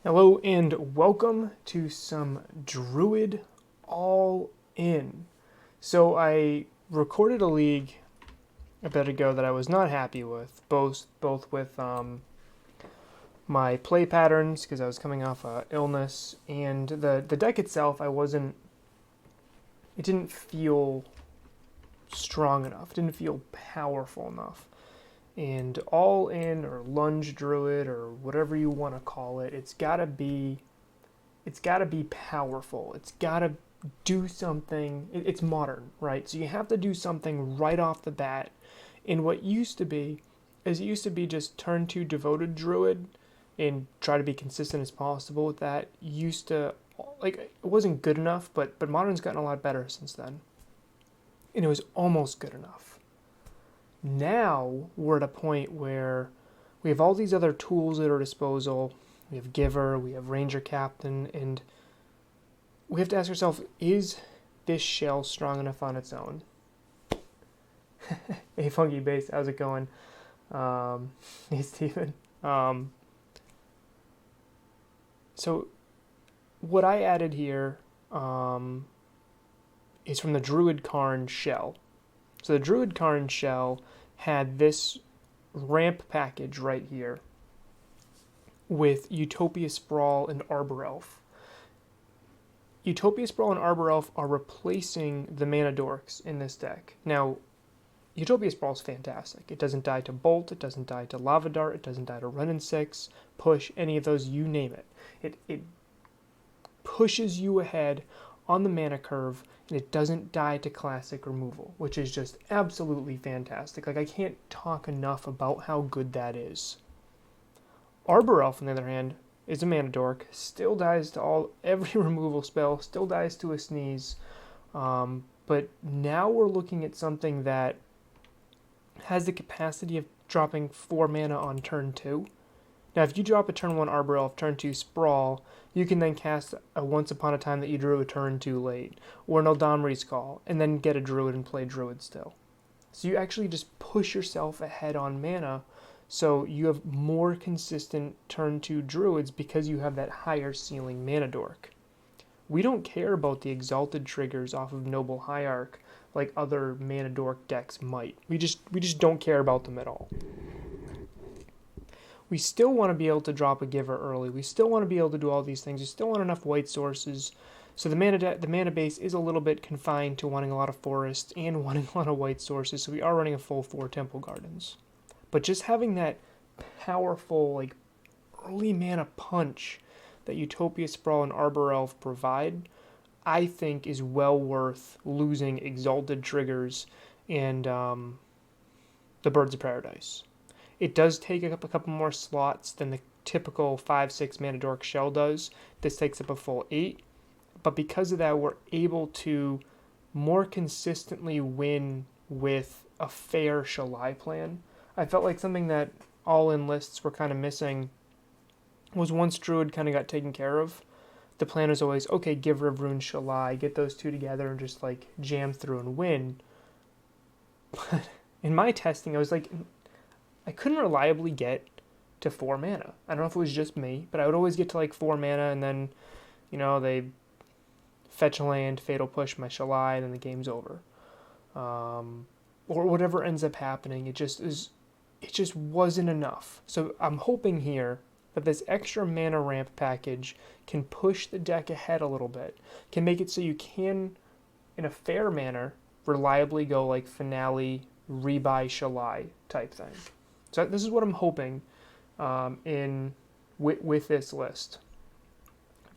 Hello and welcome to some Druid All In. So I recorded a league a bit ago that I was not happy with, both with my play patterns because I was coming off illness, and the deck itself. It didn't feel strong enough. It didn't feel powerful enough. And all in or lunge druid or whatever you want to call it, it's gotta be powerful. It's gotta do something. It's modern, right? So you have to do something right off the bat. And what used to be is it used to be just turn to devoted druid and try to be consistent as possible with that. Used to like it wasn't good enough, but modern's gotten a lot better since then. And it was almost good enough. Now we're at a point where we have all these other tools at our disposal. We have Giver, we have Ranger Captain, and we have to ask ourselves, is this shell strong enough on its own? Hey, Funky Base, how's it going? Hey, Steven. So what I added here is from the Druid Karn shell. So the Druid Karn shell had this ramp package right here with Utopia Sprawl and Arbor Elf. Utopia Sprawl and Arbor Elf are replacing the Mana Dorks in this deck. Now, Utopia Sprawl is fantastic. It doesn't die to Bolt, it doesn't die to Lava Dart, it doesn't die to Run and 6, Push, any of those, you name it. It pushes you ahead on the mana curve, and it doesn't die to classic removal, which is just absolutely fantastic. Like, I can't talk enough about how good that is. Arbor Elf, on the other hand, is a mana dork, still dies to every removal spell, still dies to a sneeze, but now we're looking at something that has the capacity of dropping 4 mana on turn 2. Now, if you drop a turn 1 Arbor Elf, turn 2 Sprawl, you can then cast a Once Upon a Time that you drew a turn 2 late, or an Eldamri's Call, and then get a Druid and play Druid still. So you actually just push yourself ahead on mana, so you have more consistent turn 2 Druids because you have that higher ceiling mana dork. We don't care about the exalted triggers off of Noble Hierarch like other mana dork decks might. We just don't care about them at all. We still want to be able to drop a Giver early. We still want to be able to do all these things. We still want enough white sources. So the mana base is a little bit confined to wanting a lot of forest and wanting a lot of white sources. So we are running a full 4 Temple Gardens. But just having that powerful, like, early mana punch that Utopia Sprawl and Arbor Elf provide, I think is well worth losing Exalted Triggers and the Birds of Paradise. It does take up a couple more slots than the typical 5-6 mana dork shell does. This takes up a full 8. But because of that, we're able to more consistently win with a fair Shalai plan. I felt like something that all-in lists were kind of missing was once Druid kind of got taken care of, the plan was always, okay, Giver of Rune Shalai, get those two together and just like jam through and win. But in my testing, I was like, I couldn't reliably get to 4 mana. I don't know if it was just me, but I would always get to like 4 mana and then, they fetch a land, Fatal Push my Shalai, and then the game's over. Or whatever ends up happening, it just wasn't enough. So I'm hoping here that this extra mana ramp package can push the deck ahead a little bit, can make it so you can, in a fair manner, reliably go like Finale, Rebuy Shalai type thing. So this is what I'm hoping with this list.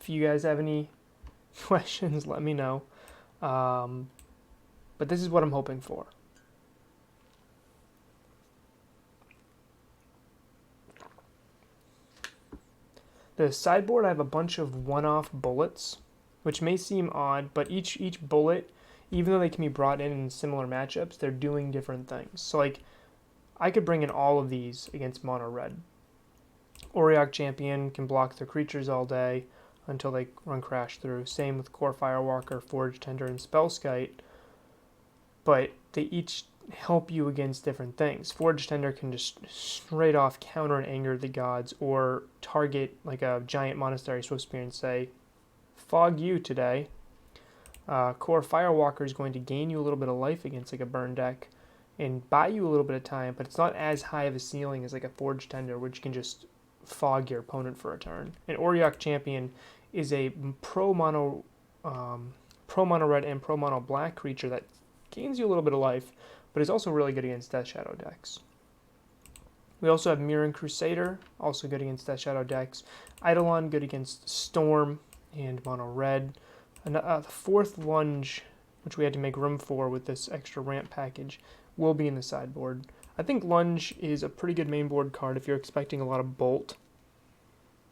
If you guys have any questions, let me know. But this is what I'm hoping for. The sideboard, I have a bunch of one-off bullets, which may seem odd, but each bullet, even though they can be brought in similar matchups, they're doing different things. So like, I could bring in all of these against mono red. Auriok Champion can block their creatures all day until they run Crash through. Same with Core Firewalker, Forge Tender, and Spellskite. But they each help you against different things. Forge Tender can just straight off counter and anger the gods, or target like a giant monastery Swift Spear and say, fog you today. Core Firewalker is going to gain you a little bit of life against like a burn deck and buy you a little bit of time, but it's not as high of a ceiling as like a Forge Tender, which can just fog your opponent for a turn. And Auriok Champion is a pro mono red and pro mono black creature that gains you a little bit of life, but is also really good against Death Shadow decks. We also have Mirren Crusader, also good against Death Shadow decks. Eidolon, good against Storm and mono red. And the fourth Lunge, which we had to make room for with this extra ramp package, will be in the sideboard. I think Lunge is a pretty good main board card if you're expecting a lot of Bolt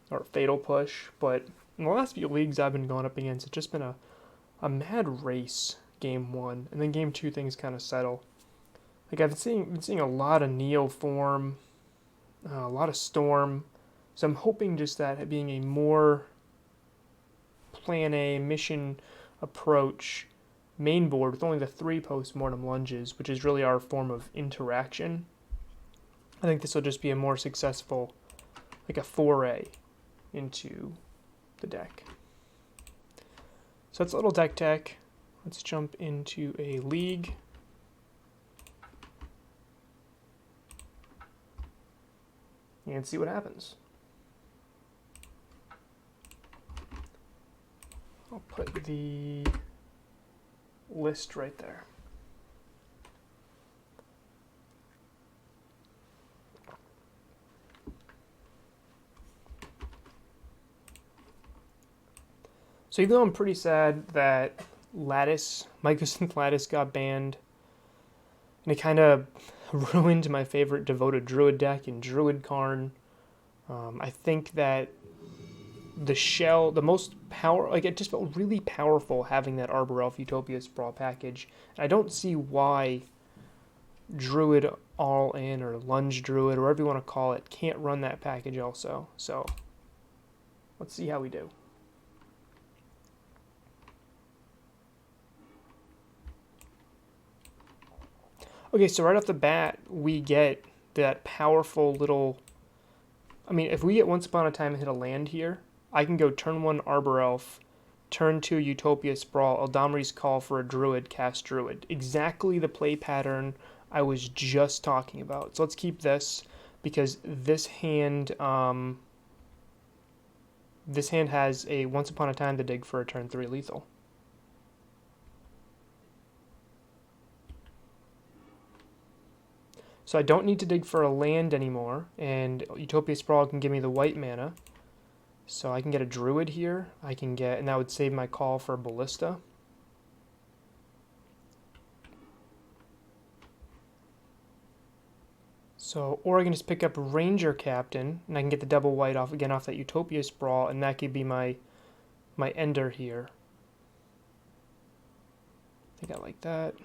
or Fatal Push, but in the last few leagues I've been going up against, it's just been a mad race game one, and then game two things kind of settle. Like I've been seeing a lot of Neo form, a lot of Storm, so I'm hoping just that being a more plan A mission approach main board with only the 3 post-mortem lunges, which is really our form of interaction. I think this will just be a more successful, like a foray into the deck. So that's a little deck tech. Let's jump into a league. And see what happens. I'll put the list right there. So even though I'm pretty sad that Mycosynth Lattice got banned, and it kind of ruined my favorite Devoted Druid deck in Druid Karn, I think that the most power, like it just felt really powerful having that Arbor Elf Utopia Sprawl package. And I don't see why Druid All In or Lunge Druid, or whatever you want to call it, can't run that package also. So let's see how we do. Okay, so right off the bat, we get that powerful little... I mean, if we get Once Upon a Time and hit a land here, I can go turn 1 Arbor Elf, turn 2 Utopia Sprawl, Eldamri's Call for a Druid, cast Druid. Exactly the play pattern I was just talking about. So let's keep this, because this hand has a Once Upon a Time to dig for a turn 3 lethal. So I don't need to dig for a land anymore, and Utopia Sprawl can give me the white mana. So I can get a Druid here, and that would save my call for Ballista. So, or I can just pick up Ranger Captain, and I can get the double white off that Utopia Sprawl, and that could be my ender here. I think I like that.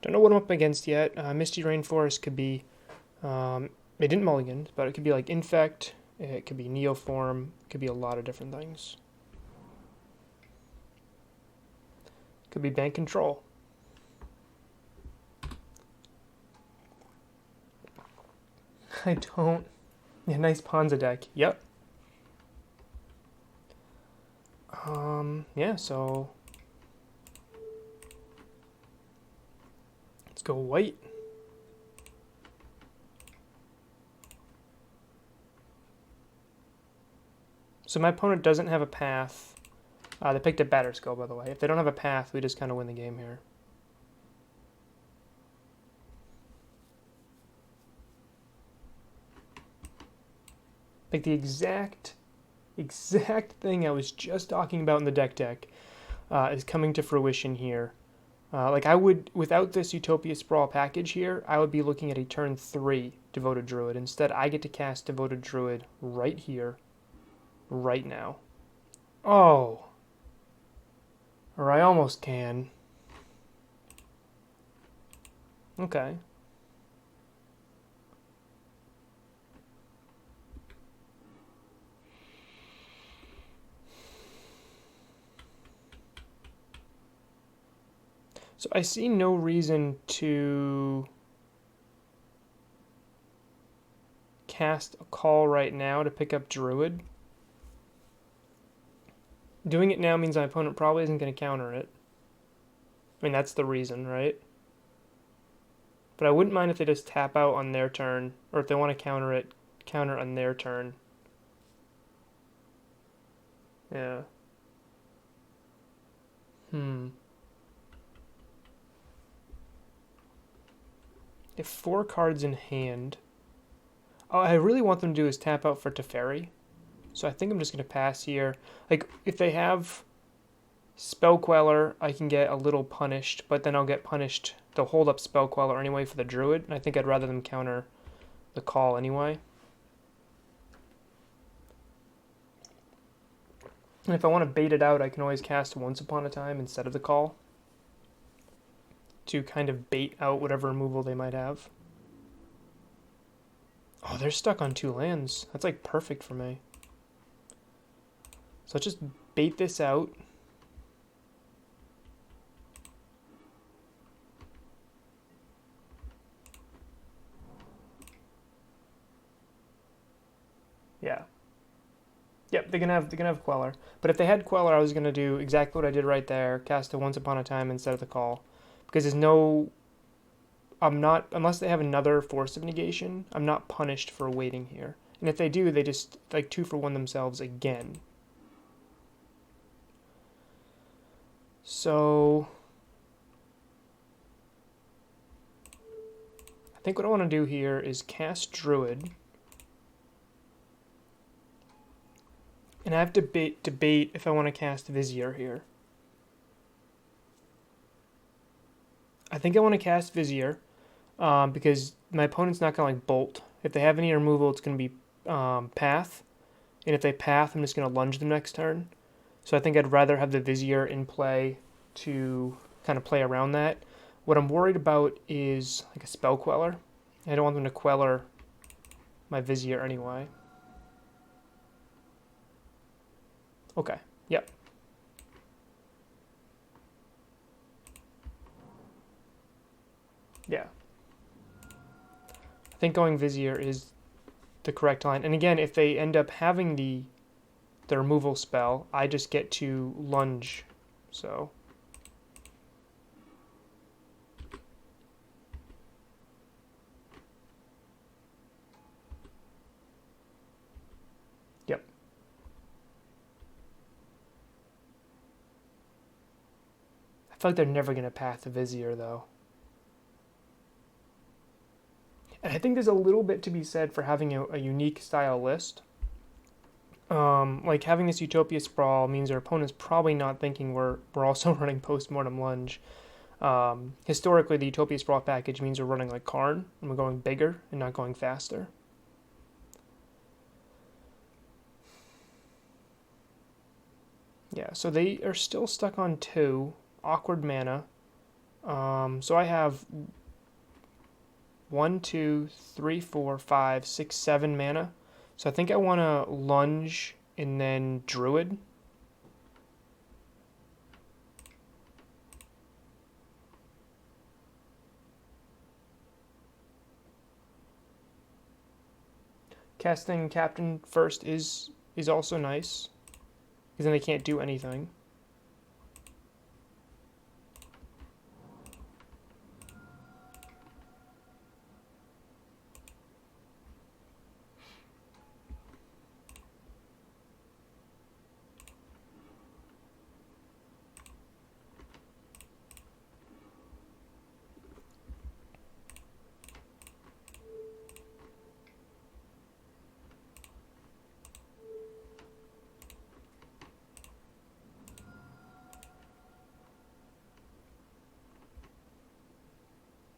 Don't know what I'm up against yet. Misty Rainforest could be, it didn't mulligan, but it could be like Infect, it could be Neoform, it could be a lot of different things. Could be Bant Control. I don't. Yeah, nice Ponza deck. Yep. Yeah, so let's go white. So my opponent doesn't have a path. They picked a Batter Skull, by the way. If they don't have a path, we just kind of win the game here. Like the exact thing I was just talking about in the deck is coming to fruition here. Like I would, without this Utopia Sprawl package here, I would be looking at a turn 3 Devoted Druid. Instead, I get to cast Devoted Druid right here, right now. Oh. Or I almost can. Okay. So I see no reason to cast a call right now to pick up Druid. Doing it now means my opponent probably isn't going to counter it. I mean, that's the reason, right? But I wouldn't mind if they just tap out on their turn, or if they want to counter it, counter on their turn. Yeah. If 4 cards in hand. Oh, I really want them to do is tap out for Teferi. So I think I'm just going to pass here. Like, if they have Spell Queller, I can get a little punished, but then I'll get punished. They'll hold up Spell Queller anyway for the Druid, and I think I'd rather them counter the call anyway. And if I want to bait it out, I can always cast Once Upon a Time instead of the call to kind of bait out whatever removal they might have. Oh, they're stuck on 2 lands. That's like perfect for me. So let's just bait this out. Yeah. Yep, they can have Queller. But if they had Queller, I was gonna do exactly what I did right there, cast a Once Upon a Time instead of the call. Because there's no, I'm not, unless they have another Force of Negation, I'm not punished for waiting here. And if they do, they just like 2-for-1 themselves again. So I think what I want to do here is cast Druid. And I have to debate if I want to cast Vizier here. I think I want to cast Vizier because my opponent's not going to like bolt. If they have any removal, it's going to be Path. And if they Path, I'm just going to lunge them next turn. So I think I'd rather have the Vizier in play to kind of play around that. What I'm worried about is like a Spell Queller. I don't want them to Queller my Vizier anyway. Okay, yep. Yeah. I think going Vizier is the correct line. And again, if they end up having the removal spell, I just get to lunge. So yep. I feel like they're never going to Path the Vizier though. And I think there's a little bit to be said for having a unique style list. Like having this Utopia Sprawl means our opponent's probably not thinking we're also running Postmortem Lunge. Historically, the Utopia Sprawl package means we're running like Karn, and we're going bigger and not going faster. Yeah, so they are still stuck on 2 awkward mana. So I have 1, 2, 3, 4, 5, 6, 7 mana. So I think I want to lunge and then Druid. Casting Captain first is also nice, because then they can't do anything.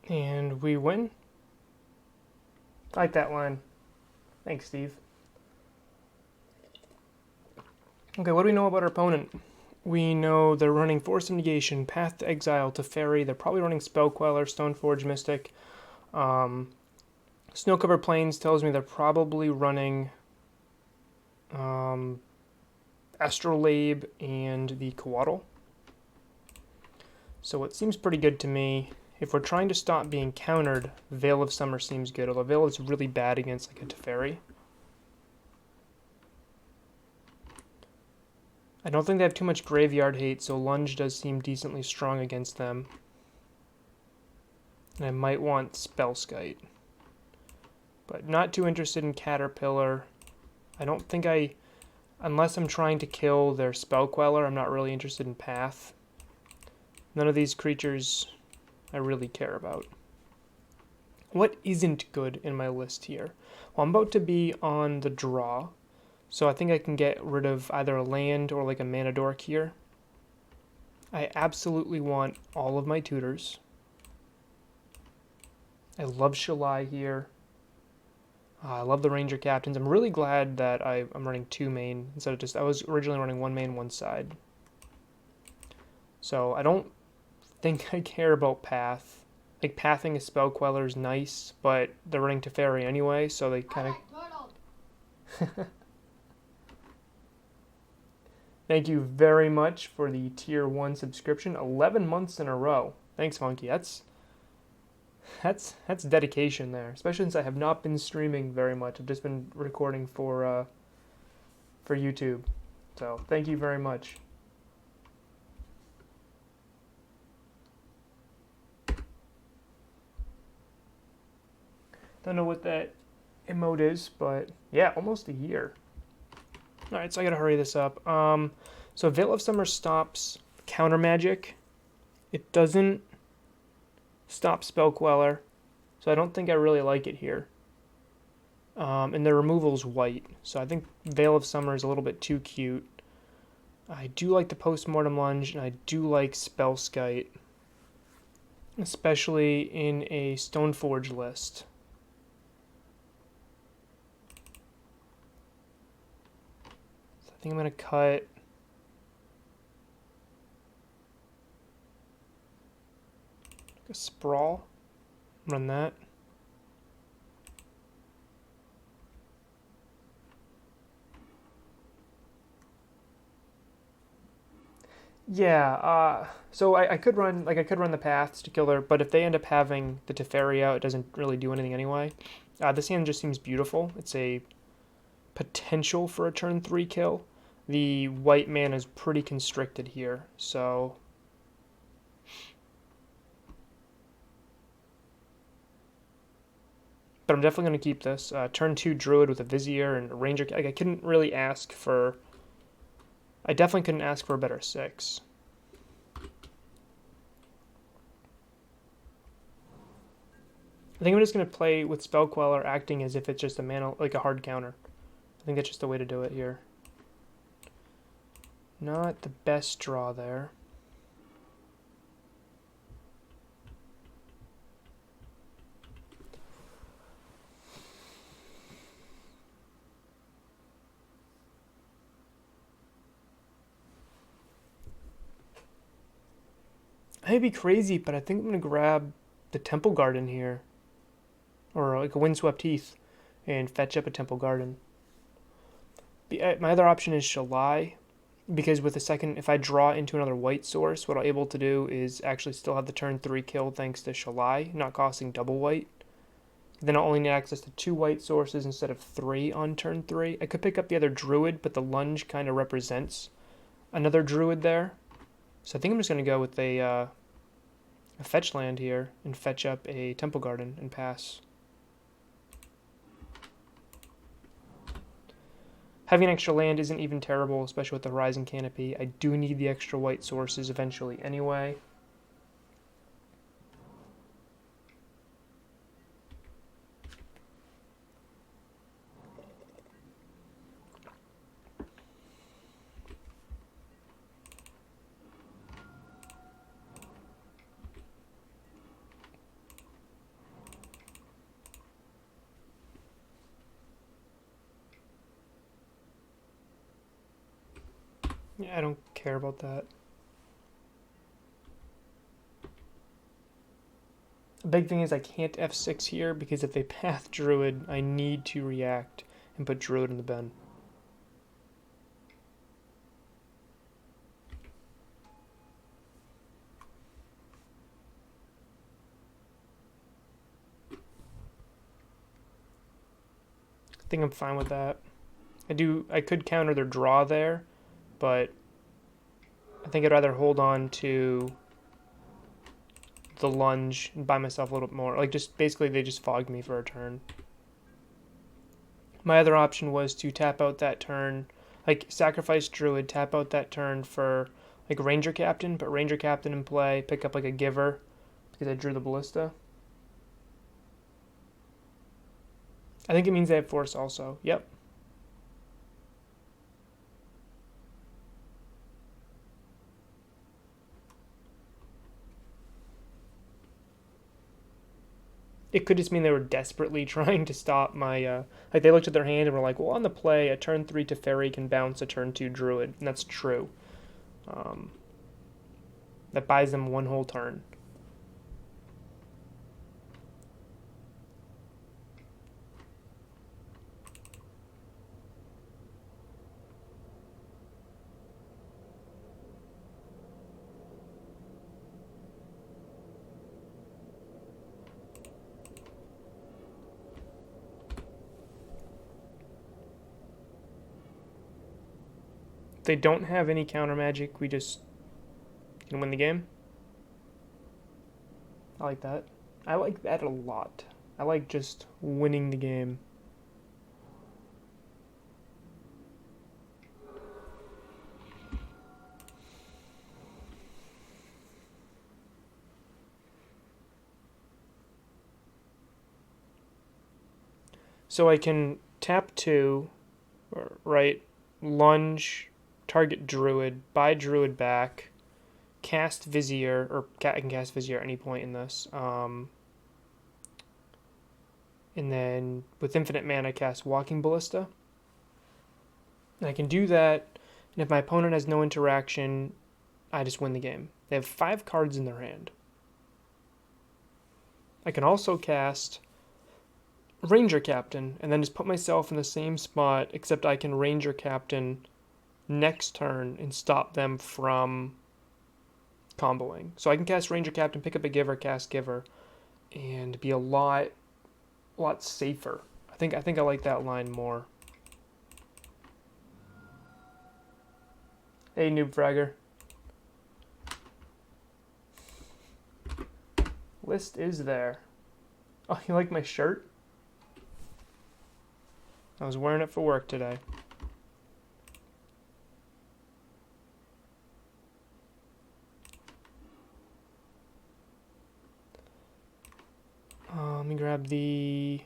And we win. I like that line. Thanks, Steve. Okay, what do we know about our opponent? We know they're running Force of Negation, Path to Exile, Teferi. They're probably running Spell Queller, Stoneforge Mystic. Snow-Covered Plains tells me they're probably running Astrolabe and the Coatl. So what seems pretty good to me, if we're trying to stop being countered, Veil of Summer seems good, although Veil is really bad against like a Teferi. I don't think they have too much graveyard hate, so Lunge does seem decently strong against them. And I might want Spellskite. But not too interested in Caterpillar. I don't think unless I'm trying to kill their Spell Queller, I'm not really interested in Path. None of these creatures I really care about. What isn't good in my list here? Well, I'm about to be on the draw, so I think I can get rid of either a land or like a mana dork here. I absolutely want all of my tutors. I love Shalai here. I love the Ranger Captains. I'm really glad that I'm running 2 main instead of just... I was originally running 1 main, 1 side. So I don't think I care about Path. Like, pathing a Spell Queller is nice, but they're running Teferi anyway, so they kind of... Thank you very much for the Tier 1 subscription. 11 months in a row. Thanks, Monkey. That's dedication there, especially since I have not been streaming very much. I've just been recording for YouTube. So thank you very much. Don't know what that emote is, but yeah, almost a year. All right, so I gotta hurry this up. So Veil of Summer stops counter magic. It doesn't stop Spell Queller, so I don't think I really like it here. And the removal's white, so I think Veil of Summer is a little bit too cute. I do like the Postmortem Lunge, and I do like Spellskite, especially in a Stoneforge list. So I think I'm going to cut... a Sprawl, run that. Yeah, so I could run the paths to kill her, but if they end up having the Teferi out, it doesn't really do anything anyway. This hand just seems beautiful. It's a potential for a turn 3 kill. The white mana is pretty constricted here, so... But I'm definitely going to keep this. Turn 2 Druid with a Vizier and a Ranger. Like, I couldn't really ask for... I definitely couldn't ask for a better 6. I think I'm just going to play with Spell Queller acting as if it's just a mana, like a hard counter. I think that's just the way to do it here. Not the best draw there. I may be crazy, but I think I'm going to grab the Temple Garden here. Or like a Windswept Heath and fetch up a Temple Garden. My other option is Shalai, because with a second, if I draw into another white source, what I'm able to do is actually still have the turn 3 kill thanks to Shalai, not costing double white. Then I'll only need access to 2 white sources instead of 3 on turn 3. I could pick up the other Druid, but the Lunge kind of represents another Druid there. So I think I'm just going to go with a fetch land here and fetch up a Temple Garden and pass. Having an extra land isn't even terrible, especially with the Rising Canopy. I do need the extra white sources eventually anyway. Yeah, I don't care about that. The big thing is I can't F6 here because if they path Druid, I need to react and put Druid in the bin. think I'm fine with that. I could counter their draw there, but I think I'd rather hold on to the lunge and buy myself a little bit more. Like, just basically they just fogged me for a turn. My other option was to tap out that turn, like sacrifice Druid, tap out that turn for like Ranger Captain, but Ranger Captain in play, pick up like a Giver because I drew the Ballista. I think it means they have Force also. Yep. It could just mean they were desperately trying to stop my, like they looked at their hand and were like, well, on the play, a turn 3 Teferi can bounce a turn 2 Druid, and that's true. That buys them one whole turn. If they don't have any counter magic, we just can win the game. I like that. I like that a lot. I like just winning the game. So I can tap 2, right, lunge, target Druid, buy Druid back, cast Vizier, or I can cast Vizier at any point in this. And then with infinite mana, cast Walking Ballista. And I can do that, and if my opponent has no interaction, I just win the game. They have 5 cards in their hand. I can also cast Ranger Captain, and then just put myself in the same spot, except I can Ranger Captain next turn and stop them from comboing. So I can cast Ranger Captain, pick up a Giver, cast Giver, and be a lot safer. I think I like that line more. Hey, Noob Fragger. List is there. Oh, you like my shirt? I was wearing it for work today. Let me grab the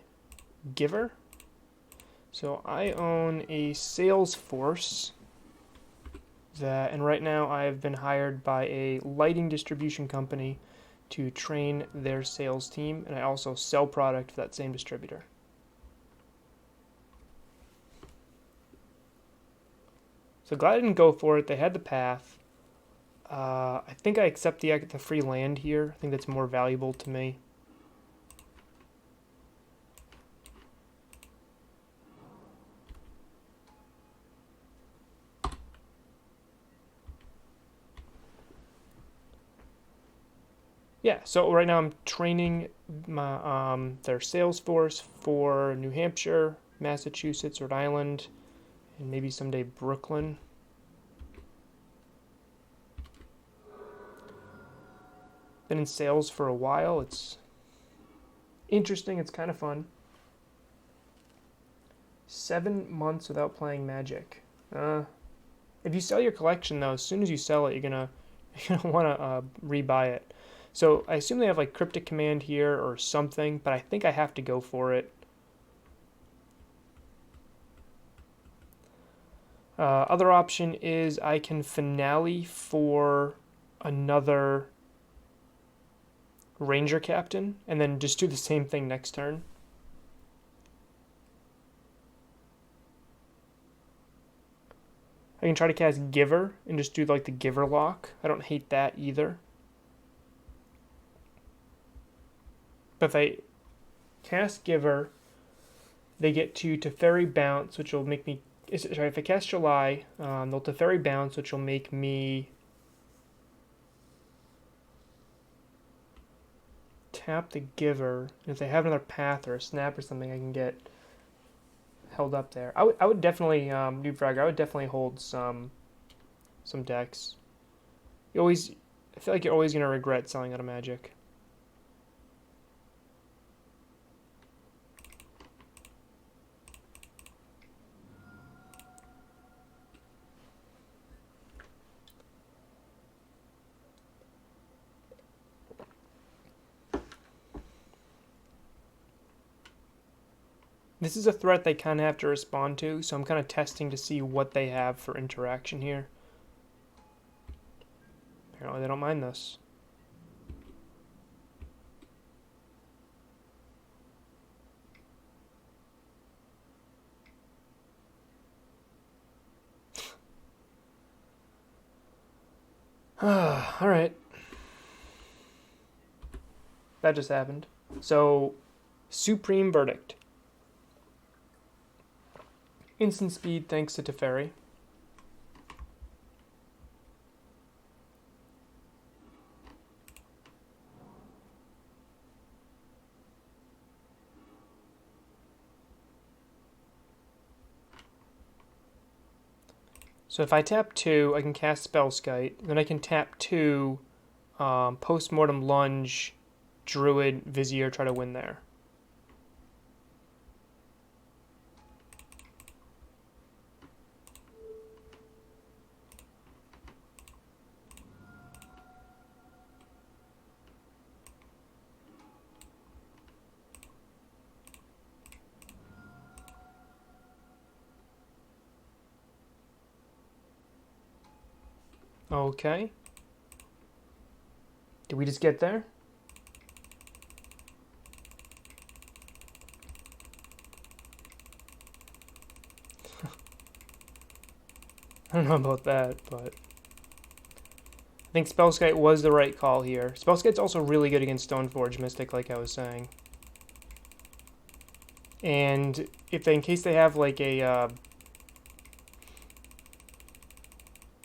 Giver. So I own a sales force and right now I have been hired by a lighting distribution company to train their sales team, and I also sell product for that same distributor. So glad I didn't go for it. They had the path. I think I accept the free land here. I think that's more valuable to me. Yeah, so right now I'm training my their sales force for New Hampshire, Massachusetts, Rhode Island, and maybe someday Brooklyn. Been in sales for a while. It's interesting. It's kind of fun. 7 months without playing Magic. If you sell your collection, though, as soon as you sell it, you're gonna want to rebuy it. So I assume they have like Cryptic Command here or something, but I think I have to go for it. Other option is I can Finale for another Ranger Captain and then just do the same thing next turn. I can try to cast Giver and just do like the Giver lock. I don't hate that either. But if I cast Giver, they get to Teferi Bounce, which will make me... Sorry, if I cast July, they'll Teferi Bounce, which will make me tap the Giver. And if they have another path or a snap or something, I can get held up there. I would definitely Noob Fragger. I would definitely hold some decks. I feel like you're always gonna regret selling out of Magic. This is a threat they kind of have to respond to, so I'm kind of testing to see what they have for interaction here. Apparently they don't mind this. Alright. That just happened. So, Supreme Verdict. Instant speed thanks to Teferi. So if I tap 2, I can cast Spellskite. Then I can tap 2, Postmortem Lunge, Druid, Vizier, try to win there. Okay. Did we just get there? I don't know about that, but I think Spellskite was the right call here. Spellskite's also really good against Stoneforge Mystic, like I was saying. And if they, in case they have like a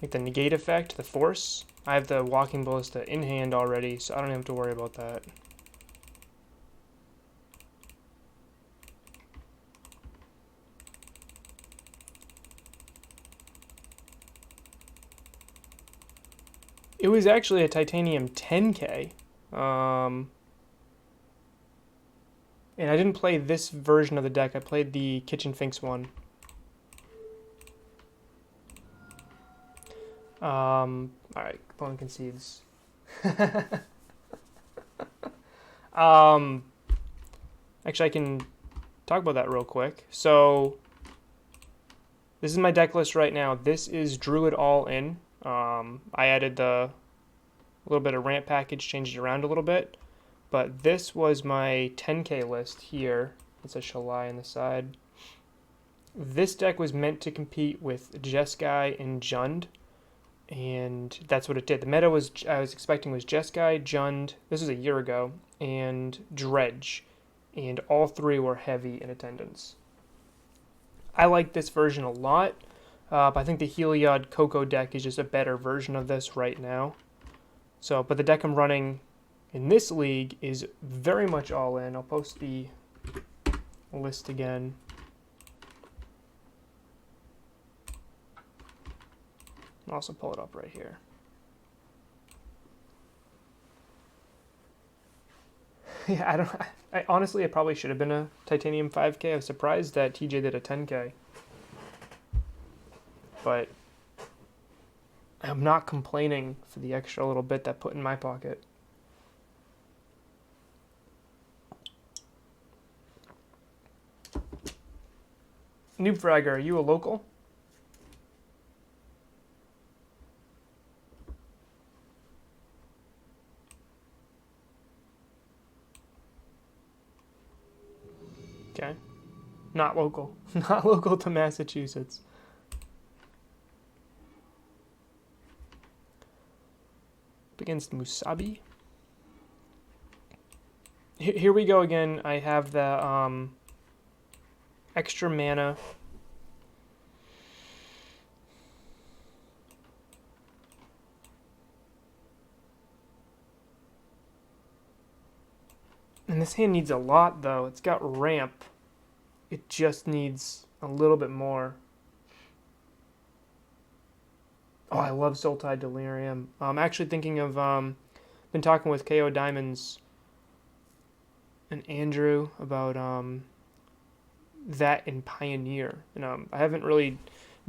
like the negate effect, the force, I have the Walking Ballista in hand already, so I don't have to worry about that. It was actually a Titanium 10K. And I didn't play this version of the deck. I played the Kitchen Finks one. Alright, opponent concedes. Actually, I can talk about that real quick. So, this is my deck list right now. This is Druid all in. I added a little bit of ramp package, changed it around a little bit. But this was my 10K list here. It's a Shalai on the side. This deck was meant to compete with Jeskai and Jund. And that's what it did. The meta was, I was expecting, was Jeskai, Jund, this was a year ago, and Dredge. And all three were heavy in attendance. I like this version a lot, but I think the Heliod Coco deck is just a better version of this right now. So, but the deck I'm running in this league is very much all in. I'll post the list again. I'll also pull it up right here. Yeah, I honestly, it probably should have been a Titanium 5K. I was surprised that TJ did a 10K. But I'm not complaining for the extra little bit that put in my pocket. Noob Fragger, are you a local? Okay. Not local. Not local to Massachusetts. Up against Musabi. Here we go again. I have the extra mana. And this hand needs a lot, though. It's got ramp. It just needs a little bit more. Oh, I love Soul Tide Delirium. I'm actually thinking of been talking with KO Diamonds and Andrew about that in Pioneer, and I haven't really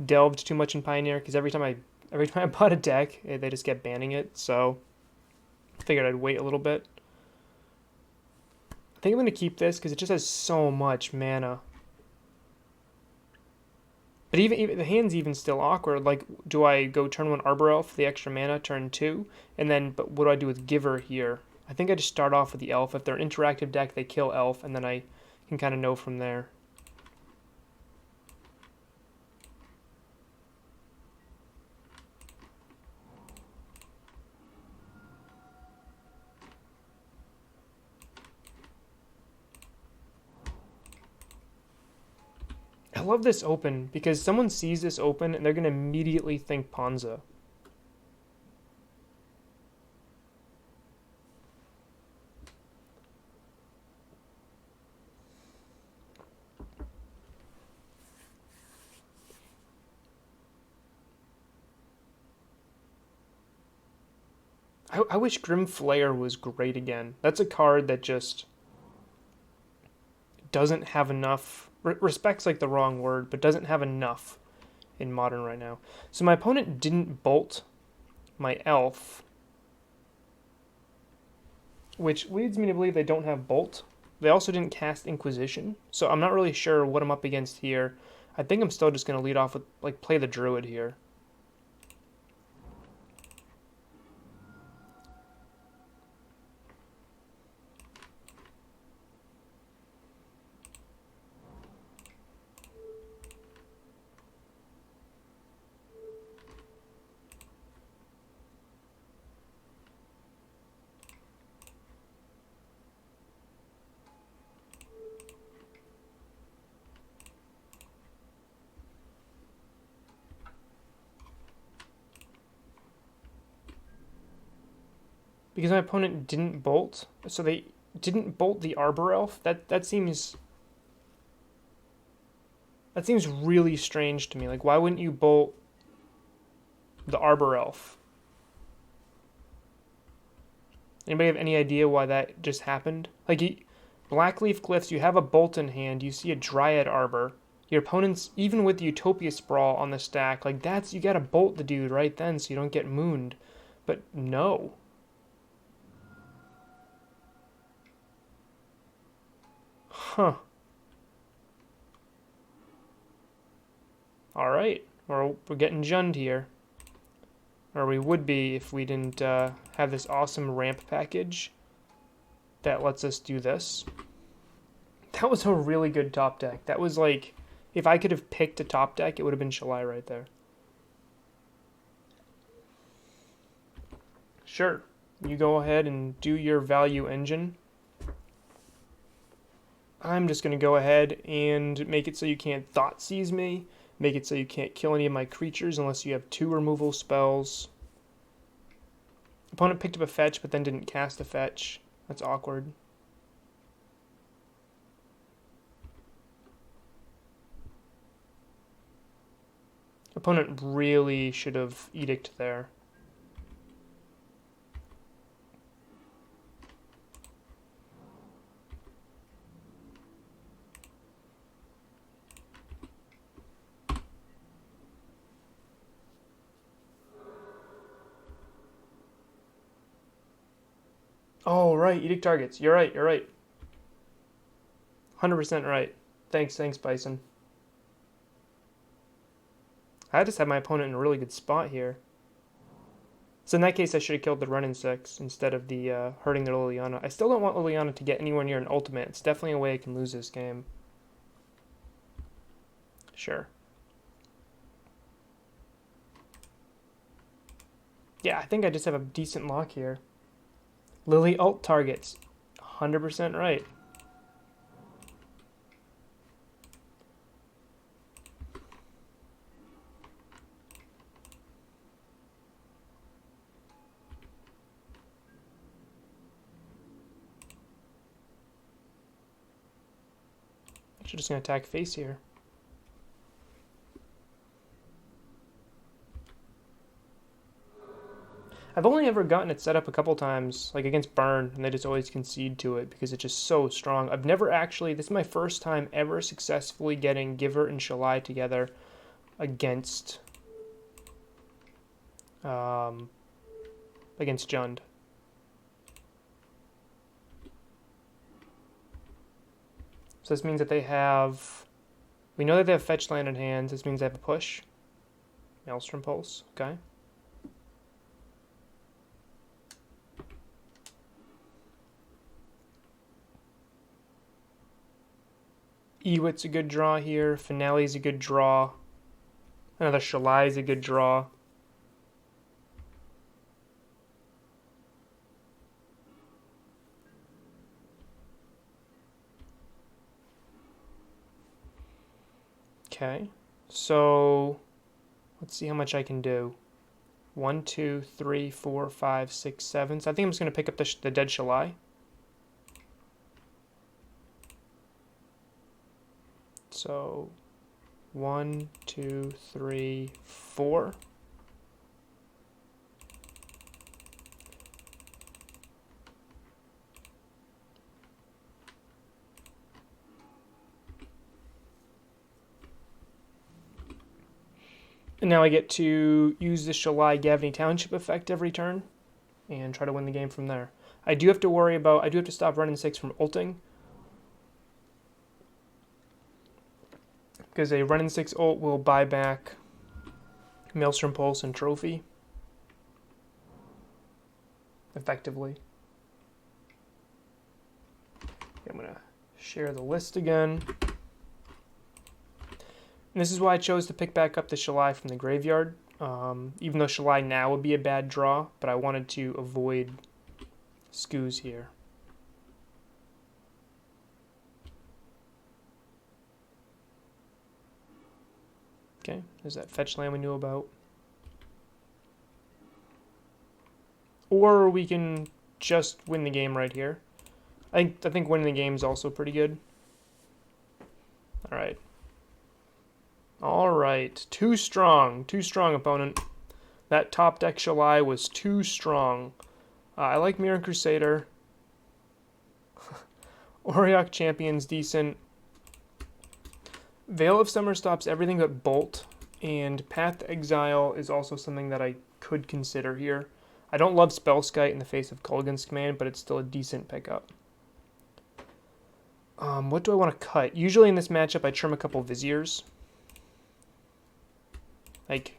delved too much in Pioneer because every time I bought a deck, they just kept banning it. So I figured I'd wait a little bit. I think I'm gonna keep this because it just has so much mana. But even the hand's even still awkward. Like, do I go turn 1 Arbor Elf for the extra mana, turn 2, and then but what do I do with Giver here? I think I just start off with the Elf. If they're an interactive deck, they kill Elf, and then I can kind of know from there. I love this open because someone sees this open and they're going to immediately think Ponza. I wish Grim Flayer was great again. That's a card that just doesn't have enough. Respect's like the wrong word, but doesn't have enough in Modern right now. So my opponent didn't bolt my Elf, which leads me to believe they don't have Bolt. They also didn't cast Inquisition, so I'm not really sure what I'm up against here. I think I'm still just going to lead off with, like, play the Druid here. Because my opponent didn't bolt, so they didn't bolt the Arbor Elf. That seems really strange to me. Like, why wouldn't you bolt the Arbor Elf? Anybody have any idea why that just happened? Like, Blackleaf Glyphs, you have a bolt in hand, you see a Dryad Arbor. Your opponent's, even with the Utopia Sprawl on the stack, like, you gotta bolt the dude right then so you don't get mooned. But no. Huh. Alright. We're getting junned here. Or we would be if we didn't have this awesome ramp package that lets us do this. That was a really good top deck. That was like, if I could have picked a top deck, it would have been Shalai right there. Sure. You go ahead and do your value engine. I'm just going to go ahead and make it so you can't Thoughtseize me. Make it so you can't kill any of my creatures unless you have 2 removal spells. Opponent picked up a fetch but then didn't cast a fetch. That's awkward. Opponent really should have Edict there. Oh, right, Edict targets. You're right, you're right. 100% right. Thanks, Bison. I just had my opponent in a really good spot here. So in that case, I should have killed the Run in 6 instead of the hurting the Liliana. I still don't want Liliana to get anywhere near an ultimate. It's definitely a way I can lose this game. Sure. Yeah, I think I just have a decent lock here. Lily ult targets. 100% right. Actually, just going to attack face here. I've only ever gotten it set up a couple times, like against Burn, and they just always concede to it because it's just so strong. I've never actually, this is my first time ever successfully getting Giver and Shalai together against Jund. So this means that they have, we know that they have fetch land in hand. This means they have a push. Maelstrom Pulse, okay. Ewit's a good draw here. Finale's a good draw. Another Shalai is a good draw. Okay, so let's see how much I can do. 1, 2, 3, 4, 5, 6, 7. So I think I'm just going to pick up the dead Shalai. So 1, 2, 3, 4. And now I get to use the Shalai Gavney Township effect every turn and try to win the game from there. I do have to stop Renin 6 from ulting, because a Renin 6 ult will buy back Maelstrom Pulse and Trophy effectively. I'm going to share the list again. And this is why I chose to pick back up the Shalai from the graveyard, even though Shalai now would be a bad draw, but I wanted to avoid Skoos here. Okay, there's that fetch land we knew about. Or we can just win the game right here. I think winning the game is also pretty good. All right. All right, too strong opponent. That top deck Shalai was too strong. I like Mirror Crusader. Auriok Champion's decent. Veil of Summer stops everything but Bolt, and Path to Exile is also something that I could consider here. I don't love Spellskite in the face of Kolaghan's Command, but it's still a decent pickup. What do I want to cut? Usually in this matchup I trim a couple Viziers. Like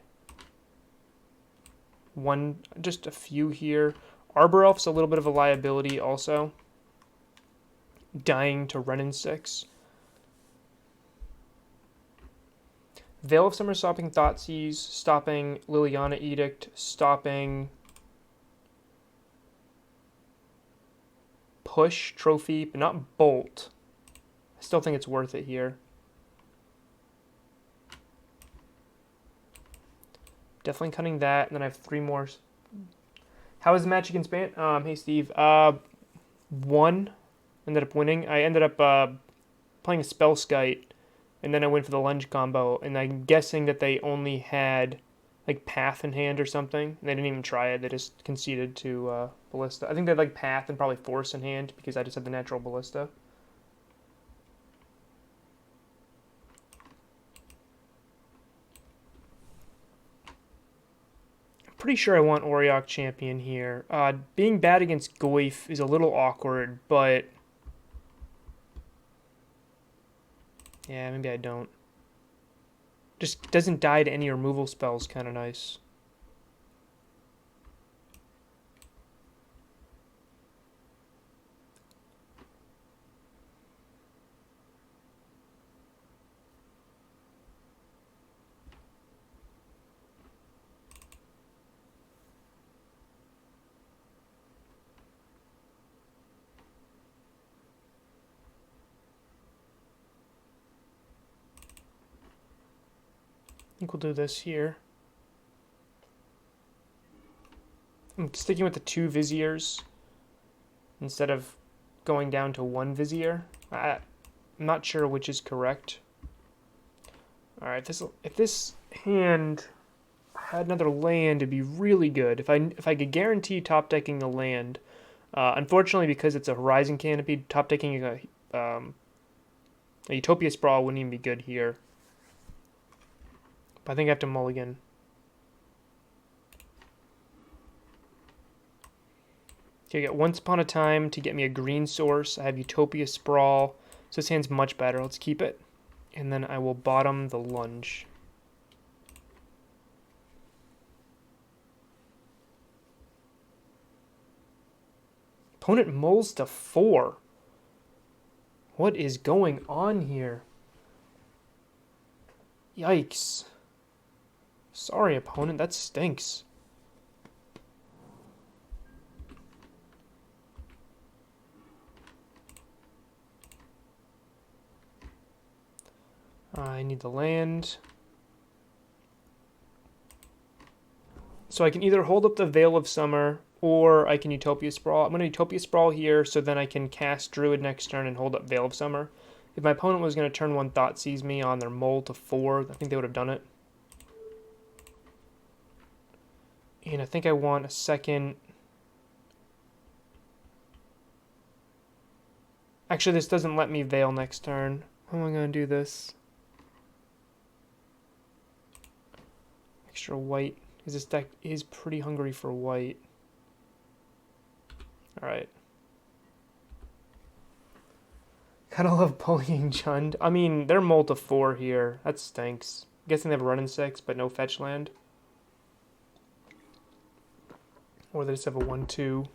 just a few here. Arbor Elf's a little bit of a liability also. Dying to Renin 6. Veil of Summer stopping Thoughtseize, stopping Liliana Edict, stopping Push, Trophy, but not Bolt. I still think it's worth it here. Definitely cutting that, and then I have 3 more. How was the match against Bant? Hey Steve. Won. Ended up winning. I ended up playing a Spellskite, and then I went for the lunge combo, and I'm guessing that they only had like Path in hand or something, and they didn't even try it. They just conceded to Ballista. I think they had like Path and probably Force in hand, because I just had the natural Ballista. Pretty sure I want Auriok Champion here. Being bad against Goyf is a little awkward, but yeah, maybe I don't. Just doesn't die to any removal spells, kind of nice. I think we'll do this here. I'm sticking with the 2 Viziers instead of going down to 1 Vizier. I'm not sure which is correct. Alright, if this hand I had another land, it'd be really good. If I could guarantee top decking the land. Unfortunately, because it's a Horizon Canopy, top decking a Utopia Sprawl wouldn't even be good here. But I think I have to mulligan. Okay, I got Once Upon a Time to get me a green source. I have Utopia Sprawl. So this hand's much better. Let's keep it. And then I will bottom the lunge. Opponent mulls to 4. What is going on here? Yikes. Sorry, opponent. That stinks. I need the land. So I can either hold up the Veil of Summer, or I can Utopia Sprawl. I'm going to Utopia Sprawl here, so then I can cast Druid next turn and hold up Veil of Summer. If my opponent was going to turn 1 Thoughtseize me on their mull to 4, I think they would have done it. And I think I want a second... Actually, this doesn't let me Veil next turn. How am I going to do this? Extra white, because this deck is pretty hungry for white. Alright. Kinda love bullying Chund. I mean, they're mull to 4 here. That stinks. I'm guessing they have a run in 6, but no fetch land. Or they just have a 1-2.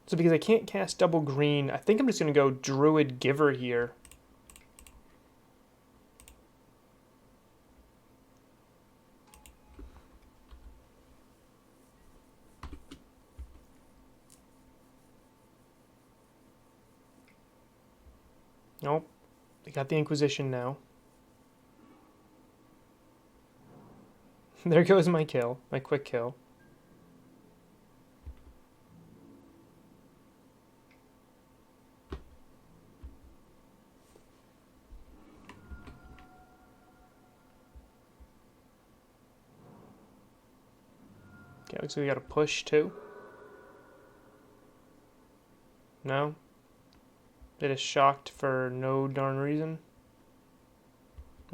So because I can't cast double green, I think I'm just going to go Druid Giver here. Nope. They got the Inquisition now. There goes my kill, my quick kill. Okay, looks like we got a push too. No? They just shocked for no darn reason.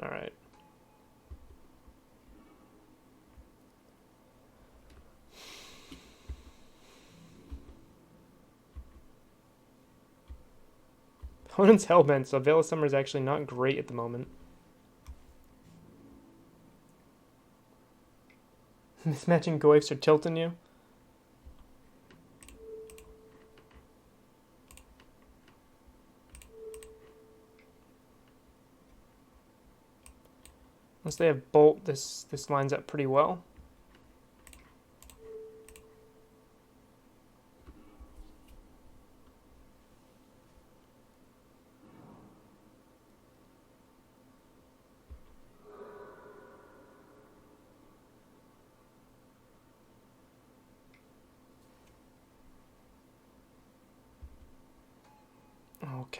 Alright. Opponent's Hellbent, so Veil of Summer is actually not great at the moment. Mismatching Goyfs are tilting you. Once they have Bolt, this lines up pretty well.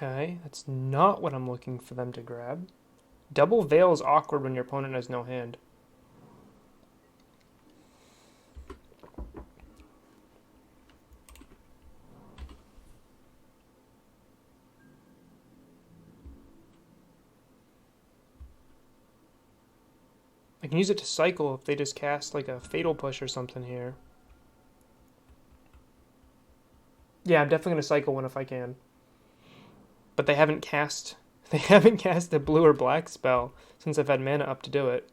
Okay, that's not what I'm looking for them to grab. Double Veil is awkward when your opponent has no hand. I can use it to cycle if they just cast like a Fatal Push or something here. Yeah, I'm definitely going to cycle one if I can. But they haven't cast a blue or black spell since I've had mana up to do it.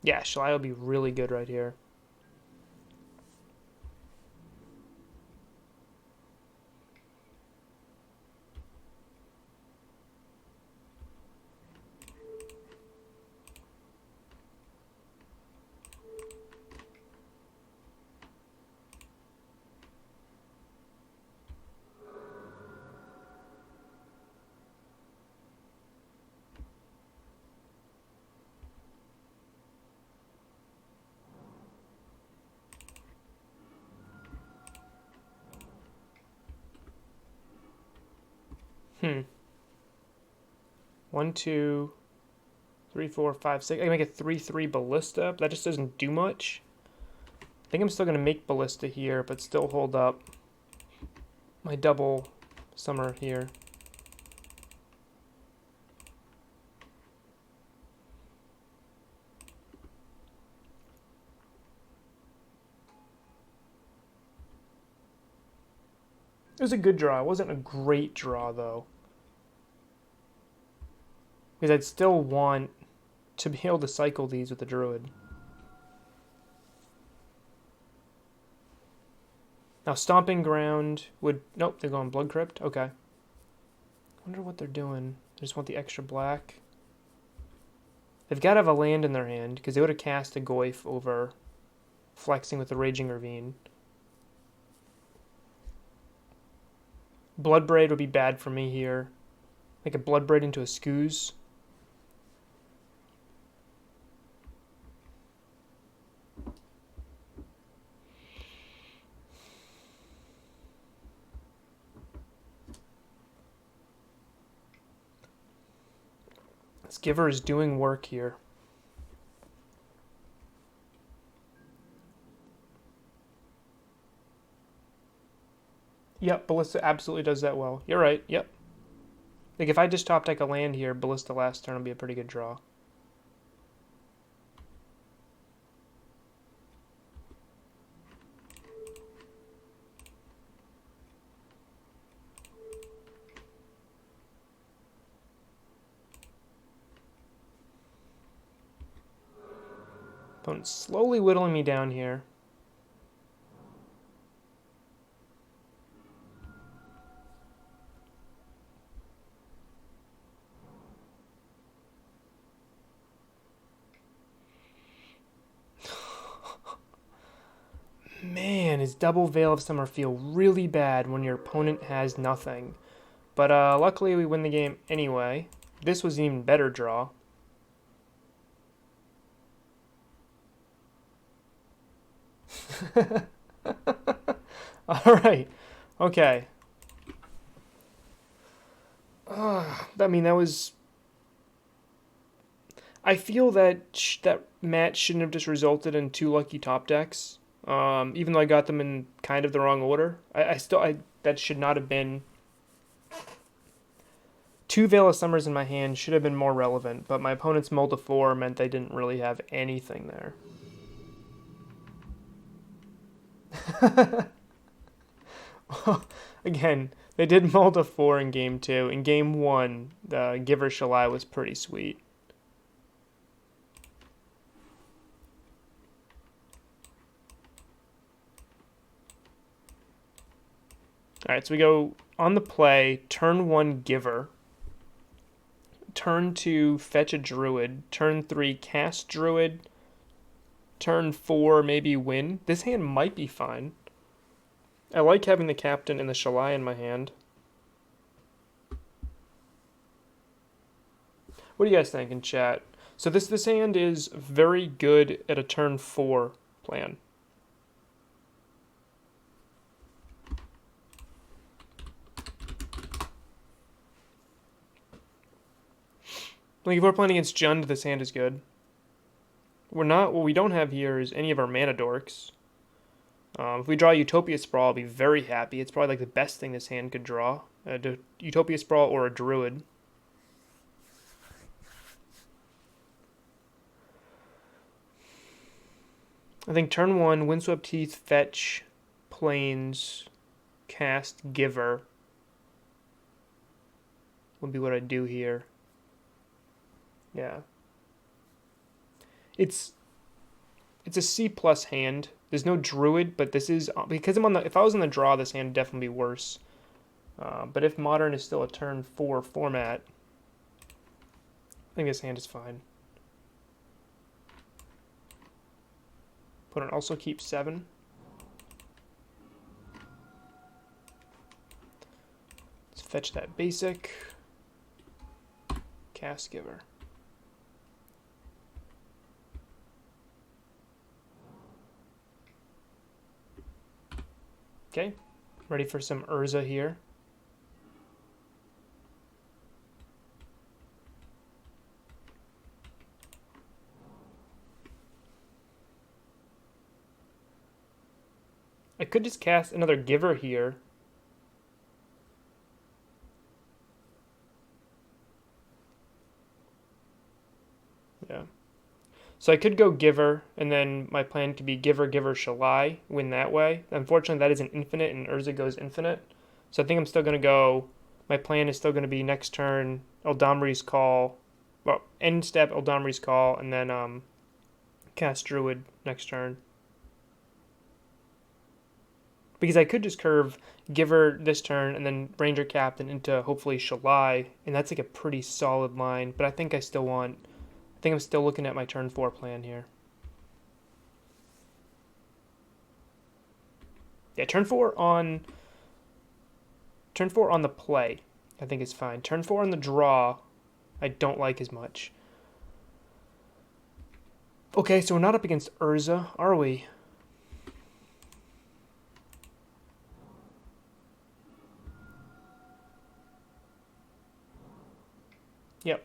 Yeah, Shalai will be really good right here. Hmm. 1, 2, 3, 4, 5, 6. I can make a 3/3 ballista, but that just doesn't do much. I think I'm still gonna make ballista here, but still hold up my double summer here. It was a good draw. It wasn't a great draw, though. Because I'd still want to be able to cycle these with the Druid. Now, Stomping Ground would... Nope, they're going Blood Crypt. Okay. I wonder what they're doing. They just want the extra black. They've got to have a land in their hand, because they would have cast a Goyf over flexing with the Raging Ravine. Bloodbraid would be bad for me here. Make a Bloodbraid into a Scooze. This Giver is doing work here. Yep, Ballista absolutely does that well. You're right, yep. Like, if I just top deck a land here, Ballista last turn will be a pretty good draw. Opponent's slowly whittling me down here. Man, his double Veil of Summer feel really bad when your opponent has nothing. But luckily we win the game anyway. This was an even better draw. Alright. Okay. I mean, that was... I feel that that match shouldn't have just resulted in 2 lucky top decks. Even though I got them in kind of the wrong order. That should not have been... 2 Veil of Summers in my hand should have been more relevant, but my opponent's mull to 4 meant they didn't really have anything there. Again, they did mull to 4 in game 2. In game 1, the Giver Shalai was pretty sweet. Alright, so we go on the play, turn 1 Giver, turn 2 fetch a Druid, turn 3 cast Druid, turn 4 maybe win. This hand might be fine. I like having the Captain and the Shalai in my hand. What do you guys think in chat? So this hand is very good at a turn 4 plan. Like, if we're playing against Jund, this hand is good. What we don't have here is any of our mana dorks. If we draw Utopia Sprawl, I'll be very happy. It's probably like the best thing this hand could draw. Utopia Sprawl or a Druid. I think turn 1, Windswept Teeth, fetch, plains, cast, Giver would be what I'd do here. Yeah. It's a C plus hand. There's no Druid, but this is because I'm on the. If I was in the draw, this hand would definitely be worse. But if Modern is still a turn 4 format, I think this hand is fine. Opponent also keeps 7. Let's fetch that basic. Cast Giver. Okay, ready for some Urza here. could just cast another Giver here. Yeah. So I could go Giver, and then my plan could be Giver, Giver, Shalai, win that way. Unfortunately, that isn't infinite, and Urza goes infinite. So I think I'm still going to go... My plan is still going to be next turn, Eldamri's Call. Well, end step, Eldamri's Call, and then cast Druid next turn. Because I could just curve Giver this turn, and then Ranger Captain into, hopefully, Shalai, and that's like a pretty solid line. But I think I still want... I think I'm still looking at my turn 4 plan here. Yeah, turn 4 on the play, I think is fine. Turn 4 on the draw, I don't like as much. Okay, so we're not up against Urza, are we? Yep.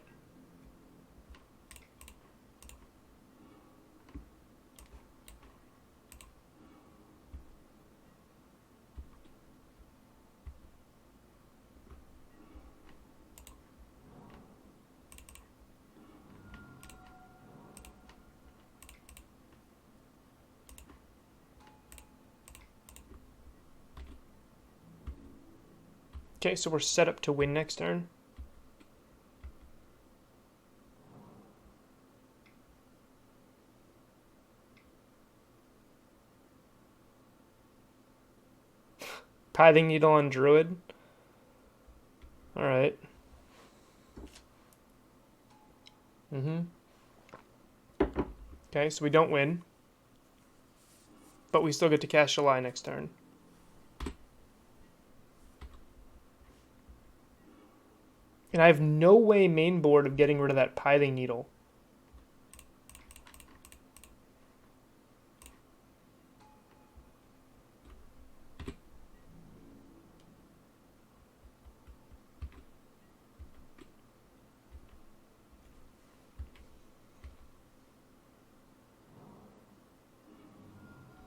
Okay, so we're set up to win next turn. Pithing Needle on Druid. Alright. Okay, so we don't win. But we still get to cast Shalai next turn. And I have no way main board of getting rid of that Pithing Needle.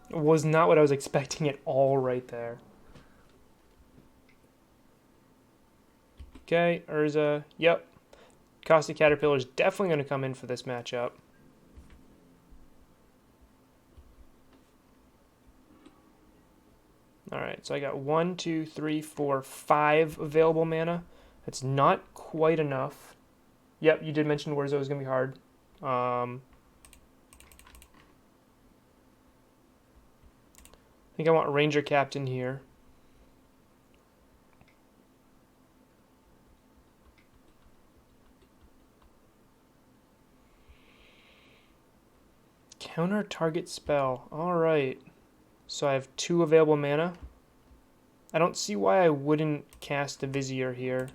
It was not what I was expecting at all right there. Okay, Urza. Yep. Caustic Caterpillar is definitely going to come in for this matchup. Alright, so I got 1, 2, 3, 4, 5 available mana. That's not quite enough. Yep, you did mention Whirza was going to be hard. I think I want Ranger Captain here. Counter target spell. Alright. So I have 2 available mana. I don't see why I wouldn't cast a Vizier here.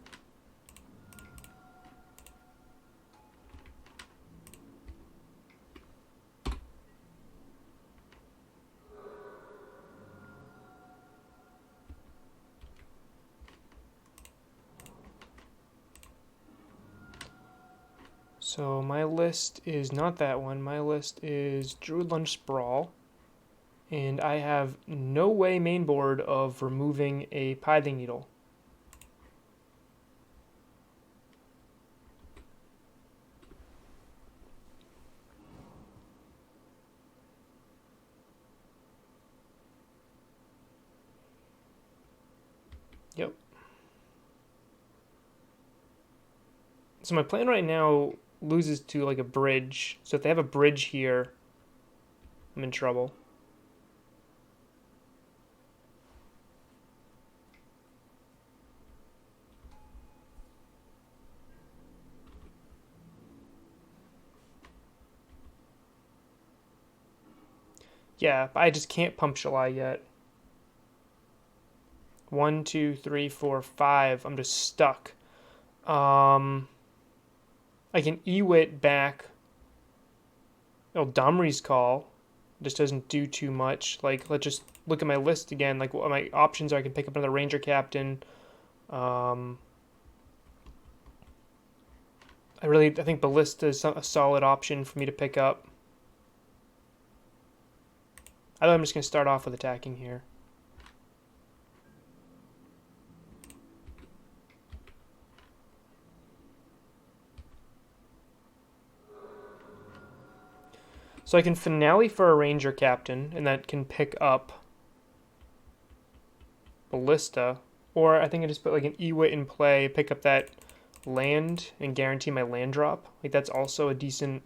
So my list is not that one. My list is Druid Lunge Sprawl. And I have no way main board of removing a Pithing Needle. Yep. So my plan right now loses to like a bridge. So if they have a bridge here, I'm in trouble. Yeah, but I just can't pump Shalai yet. 1, 2, 3, 4, 5. I'm just stuck. I can Ewit back Eldamri's Call. Just doesn't do too much. Like, let's just look at my list again. Like, what my options are, I can pick up another Ranger Captain. I think Ballista is a solid option for me to pick up. I think I'm just going to start off with attacking here. So I can finale for a Ranger Captain, and that can pick up Ballista. Or I think I just put like an Ewit in play, pick up that land, and guarantee my land drop. Like that's also a decent...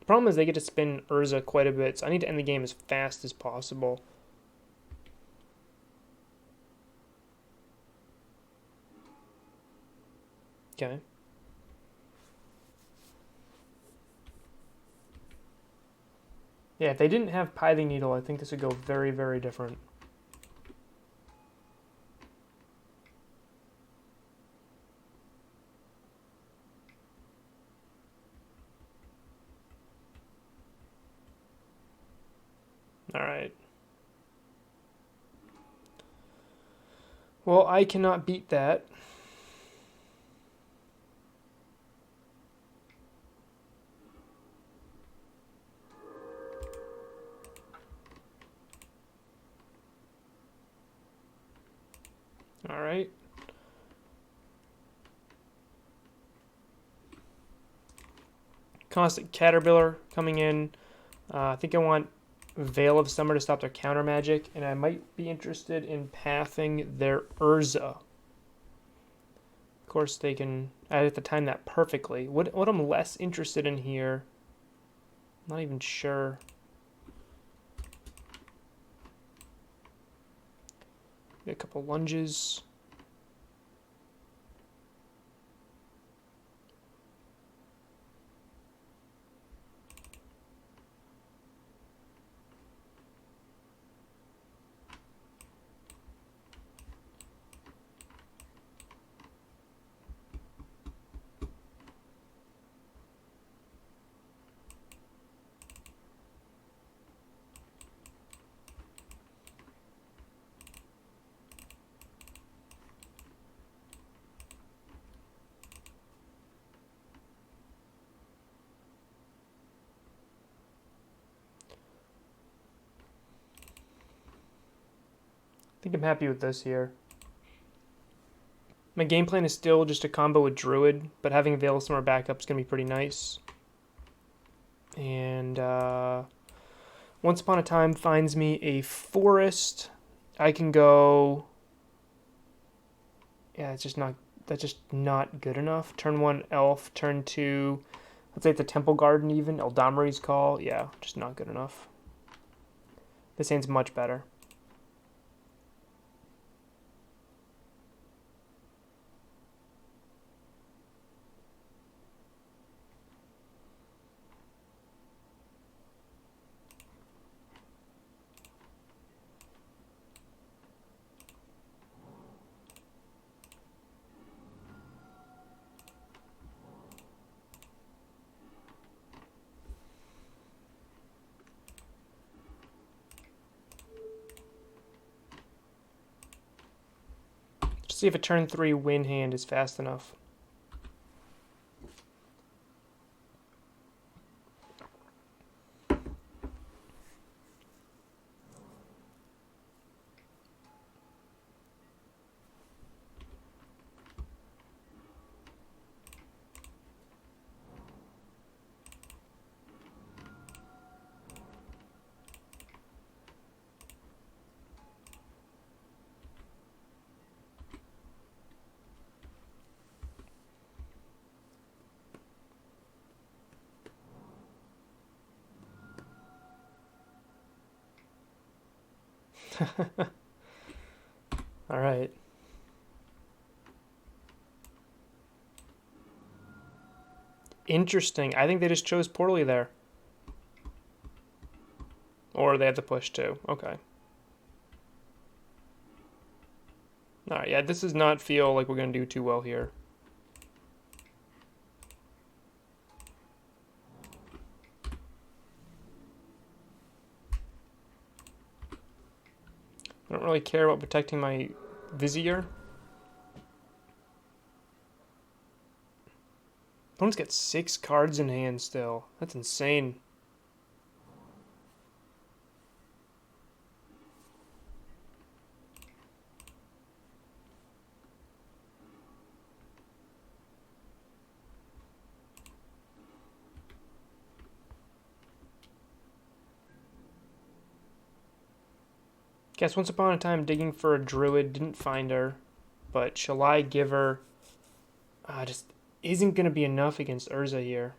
Problem is they get to spin Whirza quite a bit, so I need to end the game as fast as possible. Okay. Yeah, if they didn't have Pithing Needle, I think this would go very, very different. All right. Well, I cannot beat that. All right. Constant Caterpillar coming in. I think I want Veil of Summer to stop their counter magic, and I might be interested in pathing their Whirza. Of course, they can... I have to time that perfectly. What I'm less interested in here... I'm not even sure. Get a couple lunges. I think I'm happy with this here. My game plan is still just a combo with Druid, but having Veil of Summer backup is going to be pretty nice. And Once Upon a Time finds me a forest. I can go... Yeah, it's just not... That's just not good enough. Turn 1 Elf, turn 2... Let's say it's a Temple Garden even. Eldamri's Call. Yeah, just not good enough. This hand's much better. See if a turn 3 win hand is fast enough. All right. Interesting. I think they just chose poorly there. Or they have to push too. Okay. All right, yeah, this does not feel like we're going to do too well here. don't really care about protecting my Vizier. Opponent's got 6 cards in hand still. That's insane. Guess once upon a time digging for a Druid, didn't find her, but shall I give her? Just isn't going to be enough against Whirza here.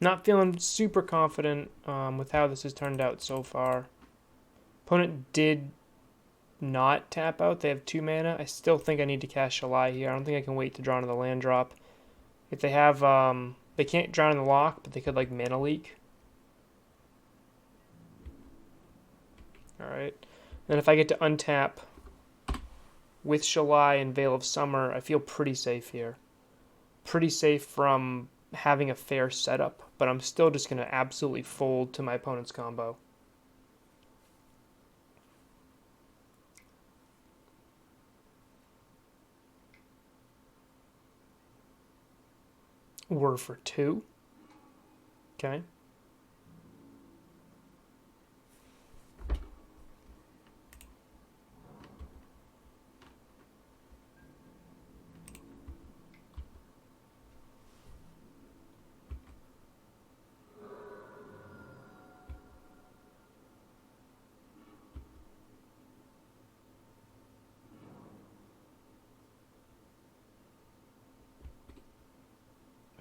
Not feeling super confident with how this has turned out so far. Opponent did not tap out. They have 2 mana. I still think I need to cast Shalai here. I don't think I can wait to draw into the land drop. If they have, they can't drown in the lock, but they could like mana leak. Alright. Then if I get to untap with Shalai and Veil of Summer, I feel pretty safe here. Pretty safe from having a fair setup, but I'm still just going to absolutely fold to my opponent's combo. Whir for 2. Okay.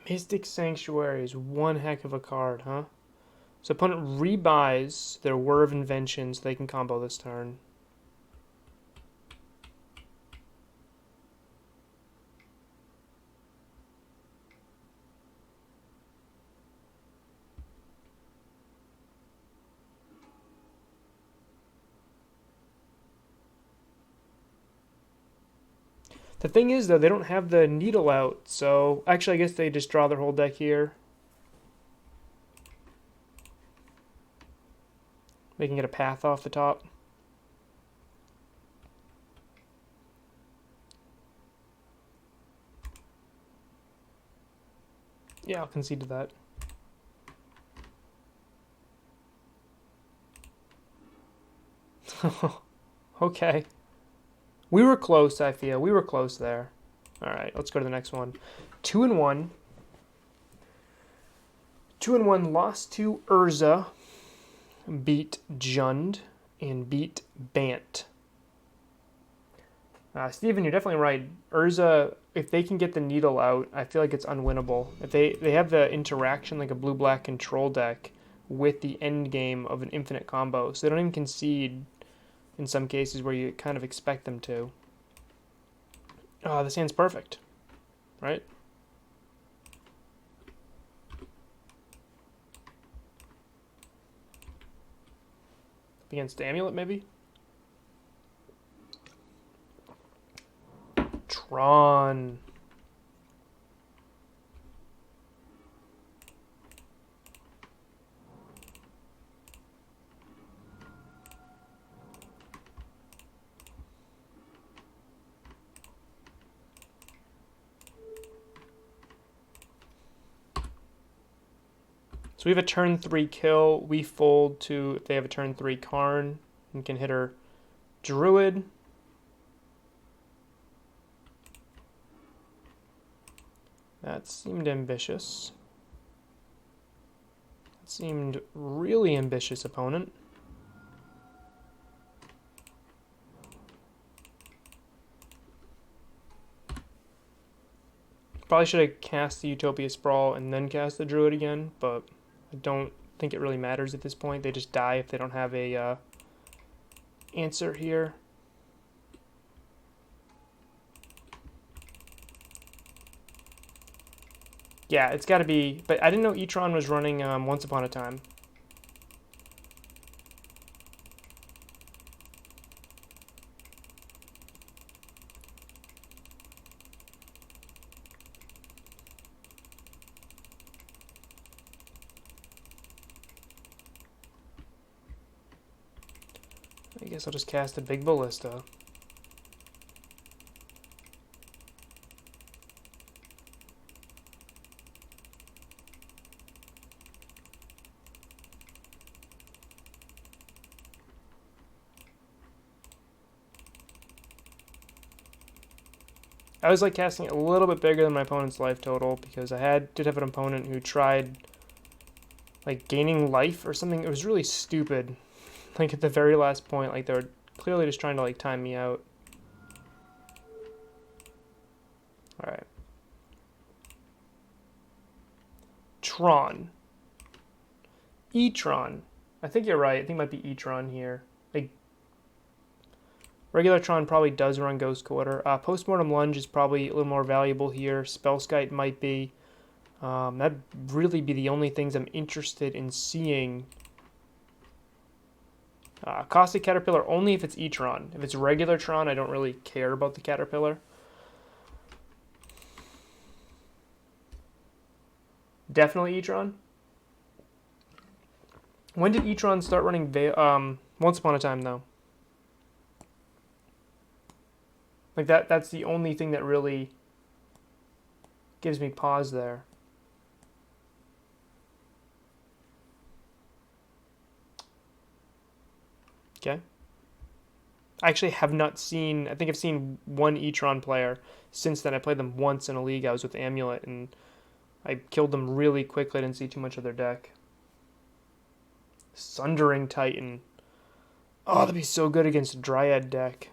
Mystic Sanctuary is one heck of a card, huh? So opponent rebuys their Whir of Invention so they can combo this turn. The thing is, though, they don't have the needle out, so actually I guess they just draw their whole deck here. They can get a path off the top. Yeah, I'll concede to that. Okay. We were close, I feel. We were close there. Alright, let's go to the next one. 2-1. 2-1 lost to Whirza, beat Jund, and beat Bant. Steven, you're definitely right. Whirza, if they can get the needle out, I feel like it's unwinnable. If they have the interaction like a blue-black control deck with the end game of an infinite combo, so they don't even concede in some cases where you kind of expect them to. This hand's perfect, right? Against Amulet, maybe? Tron. So we have a turn 3 kill. We fold to if they have a turn 3 Karn and can hit her Druid. That seemed ambitious. That seemed really ambitious, opponent. Probably should have cast the Utopia Sprawl and then cast the Druid again, but I don't think it really matters at this point. They just die if they don't have a answer here. Yeah, it's got to be... But I didn't know Tron was running Once Upon a Time. I guess I'll just cast a big ballista. I was like casting it a little bit bigger than my opponent's life total because I did have an opponent who tried like gaining life or something. It was really stupid. Like at the very last point, like they were clearly just trying to like time me out. All right. Tron. Tron. I think you're right. I think it might be Tron here. Like regular Tron probably does run Ghost Quarter. Postmortem Lunge is probably a little more valuable here. Spellskite might be. That'd really be the only things I'm interested in seeing. Caustic Caterpillar only if it's Tron. If it's regular Tron, I don't really care about the Caterpillar. Definitely Tron. When did Tron start running Once Upon a Time, though? Like that's the only thing that really gives me pause there. Okay. I actually have not seen... I think I've seen one Tron player. Since then, I played them once in a league. I was with Amulet, and I killed them really quickly. I didn't see too much of their deck. Sundering Titan. Oh, that'd be so good against a Dryad deck.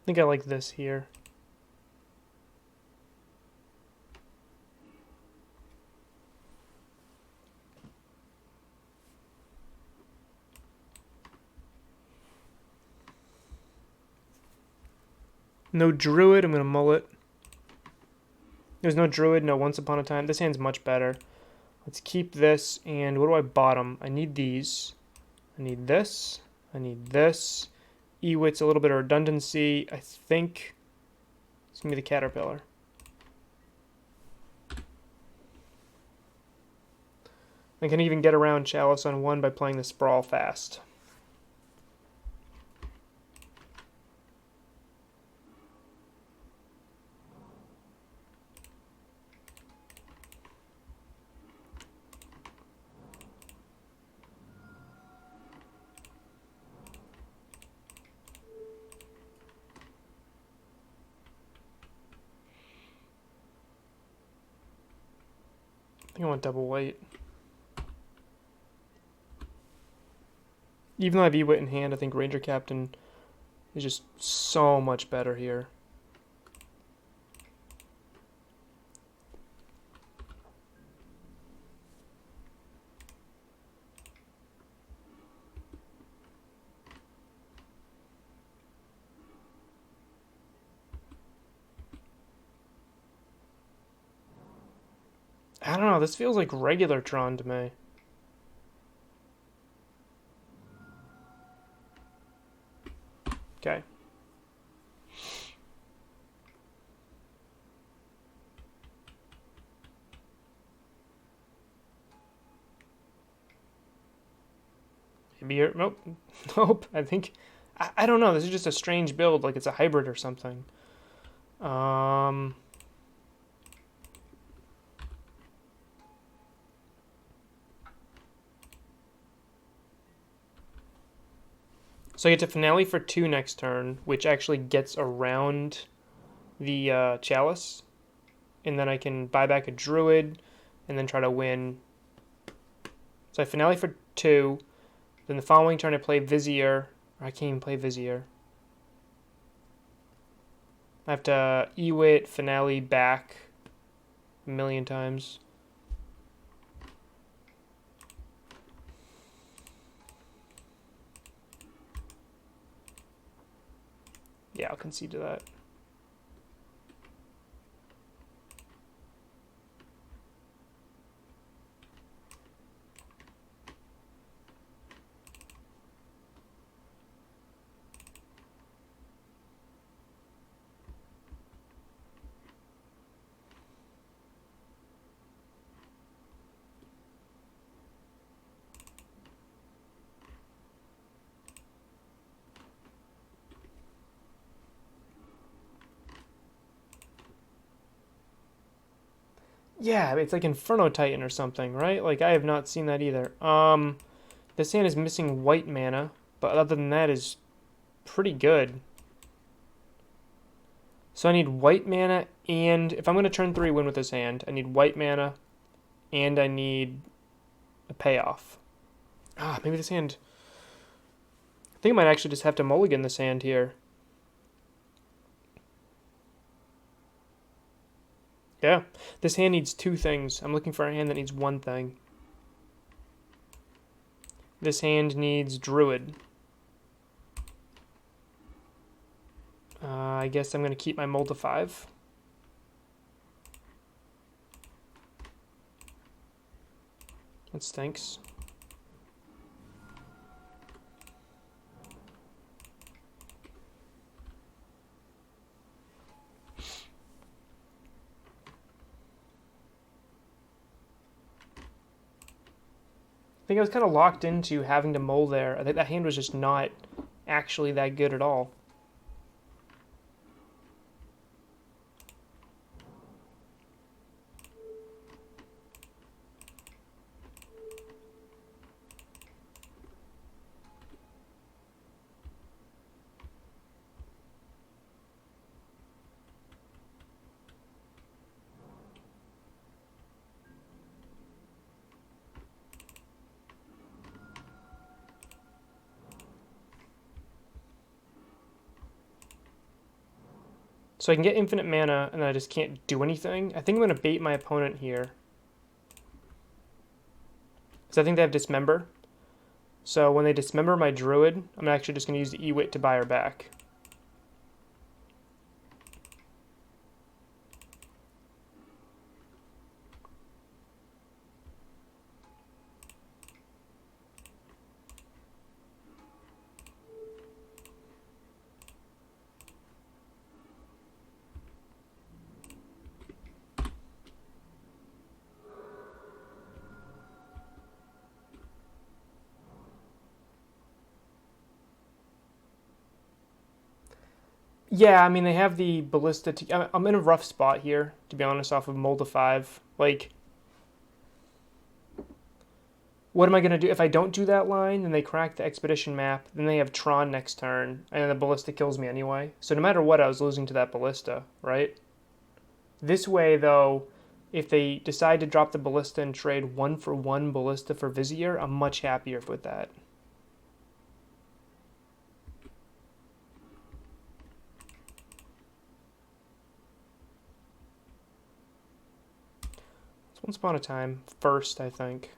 I think I like this here. No Druid, I'm going to mullet. There's no Druid, no Once Upon a Time. This hand's much better. Let's keep this, and what do I bottom? I need these. I need this. I need this. Ewit's a little bit of redundancy. I think it's going to be the Caterpillar. I can even get around Chalice on 1 by playing the Sprawl fast. I think I want double white. Even though I have Ewit in hand, I think Ranger Captain is just so much better here. I don't know, this feels like regular Tron to me. Okay. Maybe you're... Nope. Nope. I think... I don't know. This is just a strange build. Like it's a hybrid or something. So I get to Finale for 2 next turn, which actually gets around the Chalice. And then I can buy back a Druid, and then try to win. So I finale for 2. Then the following turn I play Vizier. Or I can't even play Vizier. I have to Ewit, finale back a million times. Yeah, I'll concede to that. Yeah, it's like Inferno Titan or something, right? Like, I have not seen that either. This hand is missing white mana, but other than that is pretty good. So I need white mana, and if I'm going to turn 3 win with this hand, I need white mana, and I need a payoff. Maybe this hand... I think I might actually just have to mulligan this hand here. Yeah, this hand needs 2 things. I'm looking for a hand that needs 1 thing. This hand needs Druid. I guess I'm going to keep my mull to 5. That stinks. I think I was kind of locked into having to mull there. I think that hand was just not actually that good at all. So I can get infinite mana, and I just can't do anything. I think I'm going to bait my opponent here. Because I think they have Dismember. So when they Dismember my Druid, I'm actually just going to use the Ewit to buy her back. Yeah, I mean, they have the Ballista... I'm in a rough spot here, to be honest, off of mull to 5. Like, what am I going to do? If I don't do that line, then they crack the Expedition map, then they have Tron next turn, and then the Ballista kills me anyway. So no matter what, I was losing to that Ballista, right? This way, though, if they decide to drop the Ballista and trade 1-for-1 Ballista for Vizier, I'm much happier with that. It's Once Upon a Time, first, I think.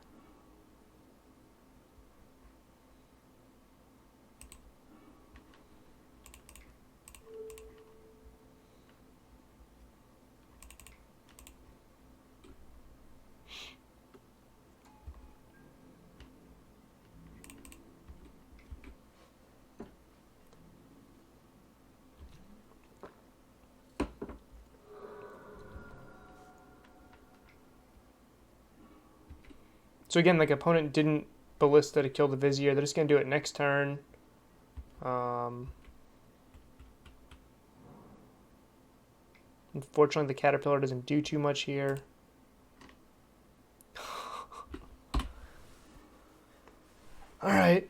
So again, like, opponent didn't Ballista to kill the Vizier. They're just going to do it next turn. Unfortunately, the Caterpillar doesn't do too much here. All right.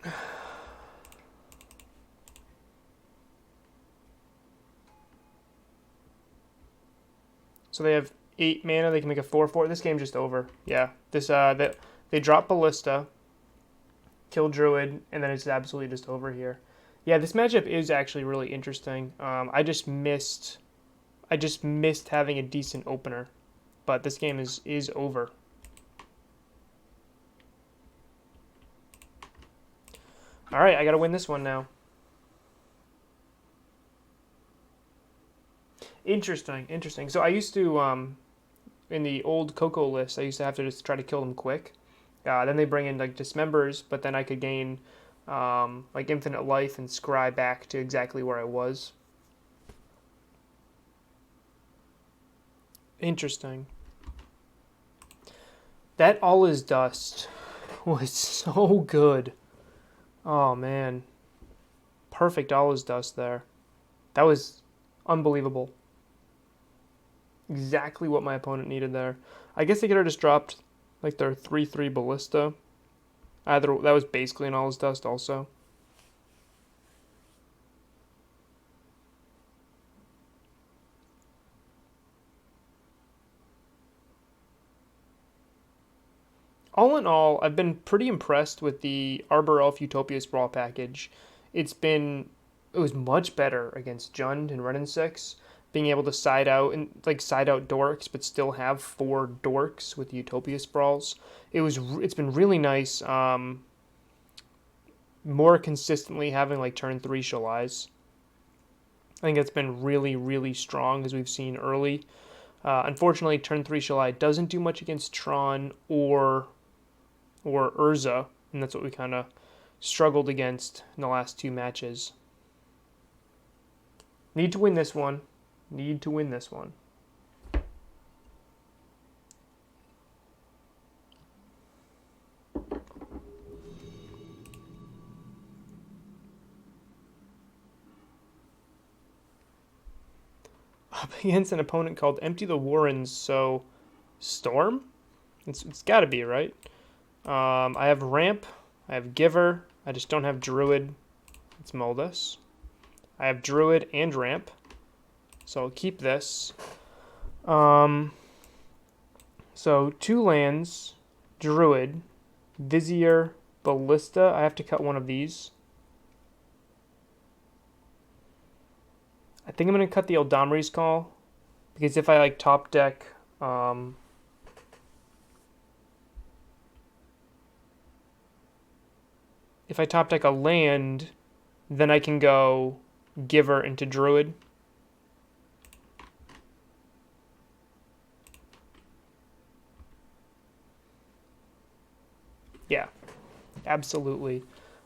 So they have 8 mana, they can make a 4/4. This game's just over. Yeah, this they drop Ballista, kill Druid, and then it's absolutely just over here. Yeah, this matchup is actually really interesting. I just missed having a decent opener, but this game is over. All right, I got to win this one now. Interesting. So I used to, in the old Coco list, I used to have to just try to kill them quick. Then they bring in like Dismembers, but then I could gain like infinite life and scry back to exactly where I was. Interesting. That All Is Dust was so good. Oh man. Perfect All Is Dust there. That was unbelievable. Exactly what my opponent needed there. I guess they could have just dropped like their 3/3 Ballista. Either that was basically an All Is Dust also. All in all, I've been pretty impressed with the Arbor Elf Utopia Sprawl package. It was much better against Jund and Ren and 6, being able to side out dorks, but still have 4 dorks with Utopia Sprawls. It's been really nice. More consistently having like turn 3 Shalais. I think it's been really, really strong as we've seen early. Unfortunately, turn 3 Shalai doesn't do much against Tron or Whirza, and that's what we kind of struggled against in the last 2 matches. Need to win this one. Up against an opponent called Empty the Warrens, so Storm? It's got to be, right? I have Ramp, I have Giver, I just don't have Druid. Let's mull this. I have Druid and Ramp, so I'll keep this. So 2 lands, Druid, Vizier, Ballista. I have to cut one of these. I think I'm going to cut the Eldamri's Call, because if I like top deck, if I top deck a land, then I can go Giver into Druid. Yeah, absolutely.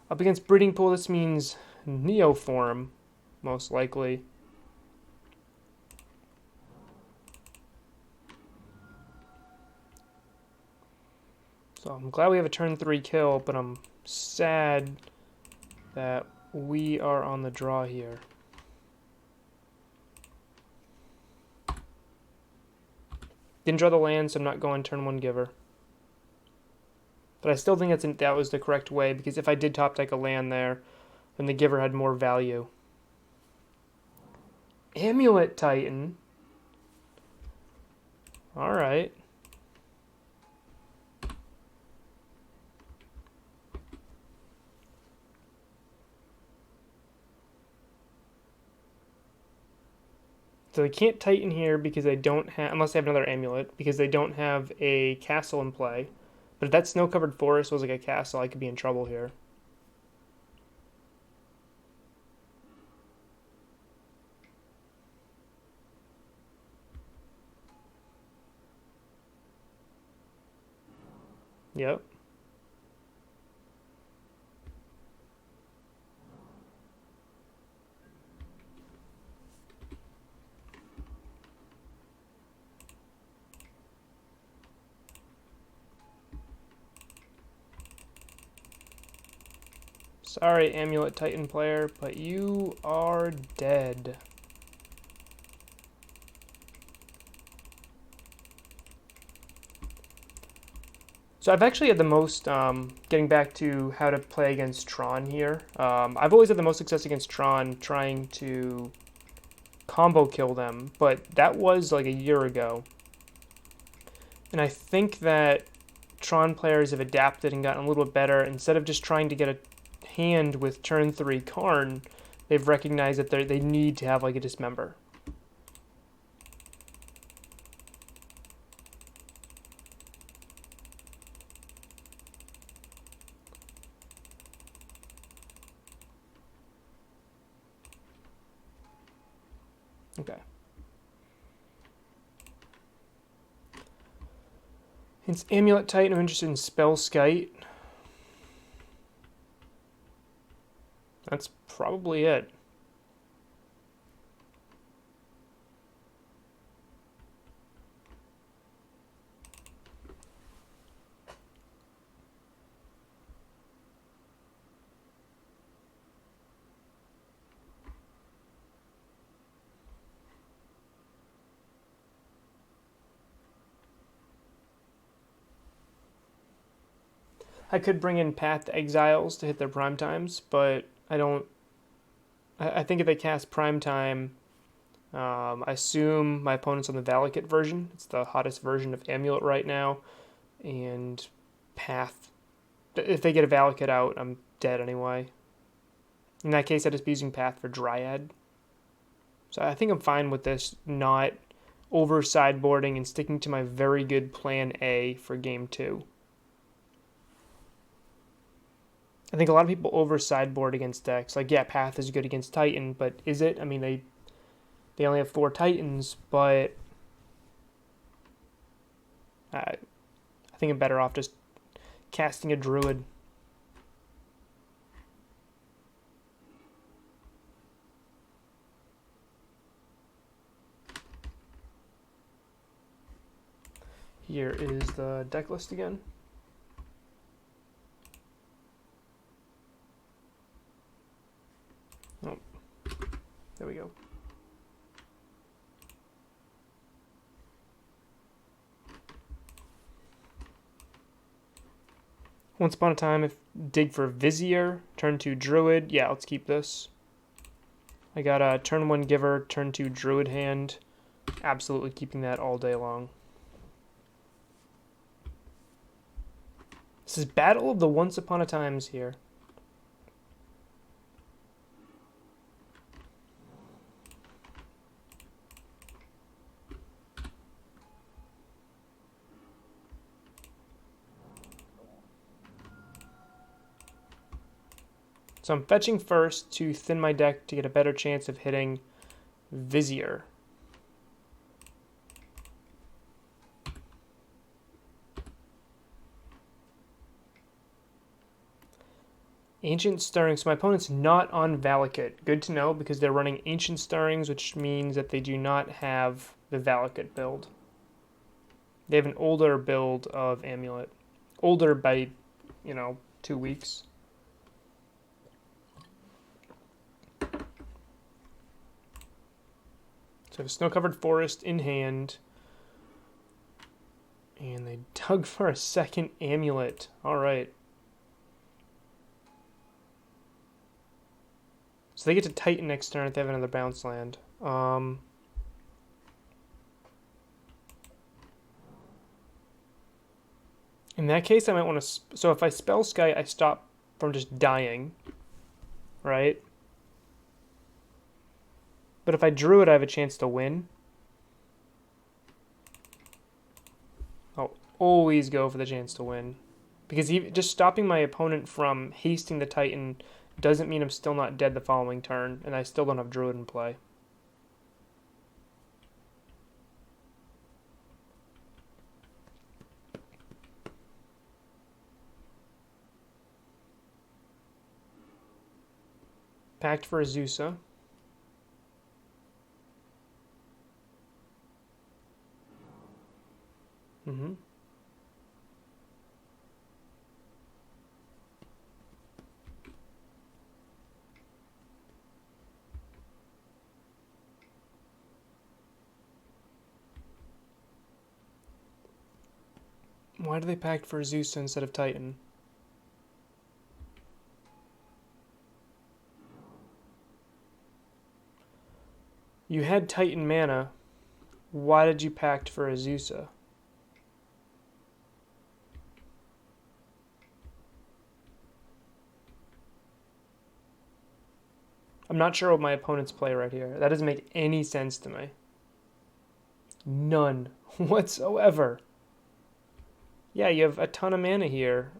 Up against Breeding Pool, this means Neoform, most likely. So I'm glad we have a turn 3 kill, but I'm sad that we are on the draw here. Didn't draw the land, so I'm not going turn 1 Giver. But I still think that was the correct way, because if I did top deck a land there, then the Giver had more value. Amulet Titan. Alright. So they can't Titan here because they don't have, unless they have another Amulet, because they don't have a castle in play. But if that snow-covered forest was like a castle, I could be in trouble here. Yep. Sorry, Amulet Titan player, but you are dead. So I've actually had the most, getting back to how to play against Tron here, I've always had the most success against Tron trying to combo kill them, but that was like a year ago. And I think that Tron players have adapted and gotten a little bit better. Instead of just trying to get a hand with turn 3 Karn, they've recognized that they need to have like a Dismember. Okay. It's Amulet Titan. I'm interested in Spell Skite. That's probably it. I could bring in Path to Exiles to hit their prime times, but I don't. I think if they cast prime time, I assume my opponent's on the Valakut version. It's the hottest version of Amulet right now, and Path. If they get a Valakut out, I'm dead anyway. In that case, I'd just be using Path for Dryad. So I think I'm fine with this, not over sideboarding and sticking to my very good plan A for game 2. I think a lot of people over sideboard against decks. Like, yeah, Path is good against Titan, but is it? I mean, they only have 4 Titans, but I think I'm better off just casting a Druid. Here is the deck list again. Oh, there we go. Once upon a time, if dig for Vizier, turn 2 Druid. Yeah, let's keep this. I got a turn 1 Giver, turn 2 Druid hand. Absolutely keeping that all day long. This is Battle of the Once Upon a Times here. So I'm fetching first to thin my deck to get a better chance of hitting Vizier. Ancient Stirrings. So my opponent's not on Valakut. Good to know because they're running Ancient Stirrings, which means that they do not have the Valakut build. They have an older build of Amulet. Older by, 2 weeks. So I have a Snow-Covered Forest in hand. And they dug for a second Amulet. Alright. So they get to Titan next turn if they have another bounce land. In that case, I might want to... So if I Spell Skite, I stop from just dying. Right? But if I Druid, I have a chance to win. I'll always go for the chance to win. Because just stopping my opponent from hasting the Titan doesn't mean I'm still not dead the following turn, and I still don't have Druid in play. Pact for Azusa. Why do they pact for Azusa instead of Titan? You had Titan mana. Why did you pact for Azusa? I'm not sure what my opponent's play right here. That doesn't make any sense to me. None whatsoever. Yeah, you have a ton of mana here.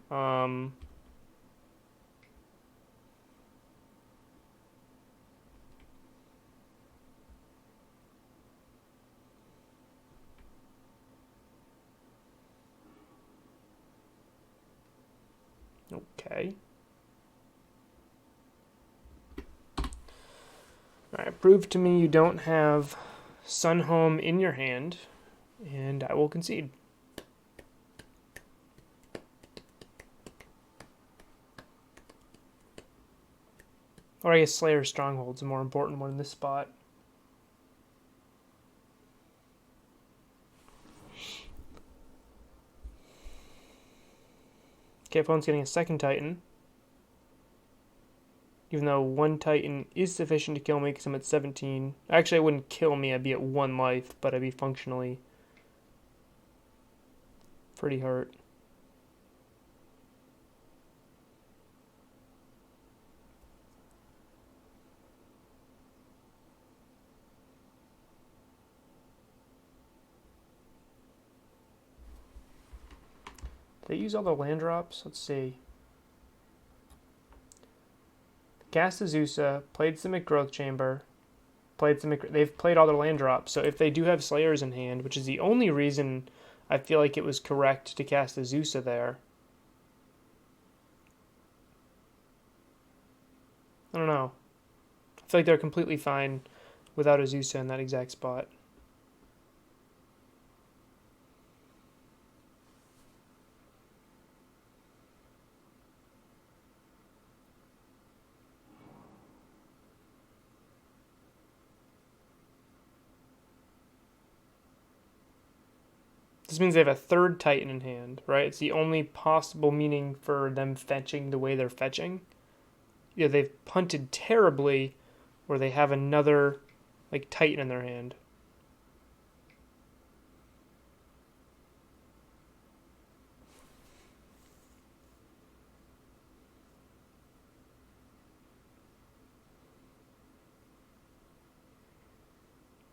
Okay. Alright, prove to me you don't have Sunhome in your hand, and I will concede. Or I guess Slayer's Stronghold's a more important one in this spot. Okay, opponent's getting a second Titan. Even though one Titan is sufficient to kill me because I'm at 17. Actually, it wouldn't kill me, I'd be at 1 life, but I'd be functionally pretty hurt. Did they use all the land drops? Let's see. Cast Azusa, played Simic Growth Chamber, they've played all their land drops, so if they do have Slayers in hand, which is the only reason I feel like it was correct to cast Azusa there. I don't know. I feel like they're completely fine without Azusa in that exact spot. This means they have a third Titan in hand, right? It's the only possible meaning for them fetching the way they're fetching. Either they've punted terribly, or they have another like Titan in their hand.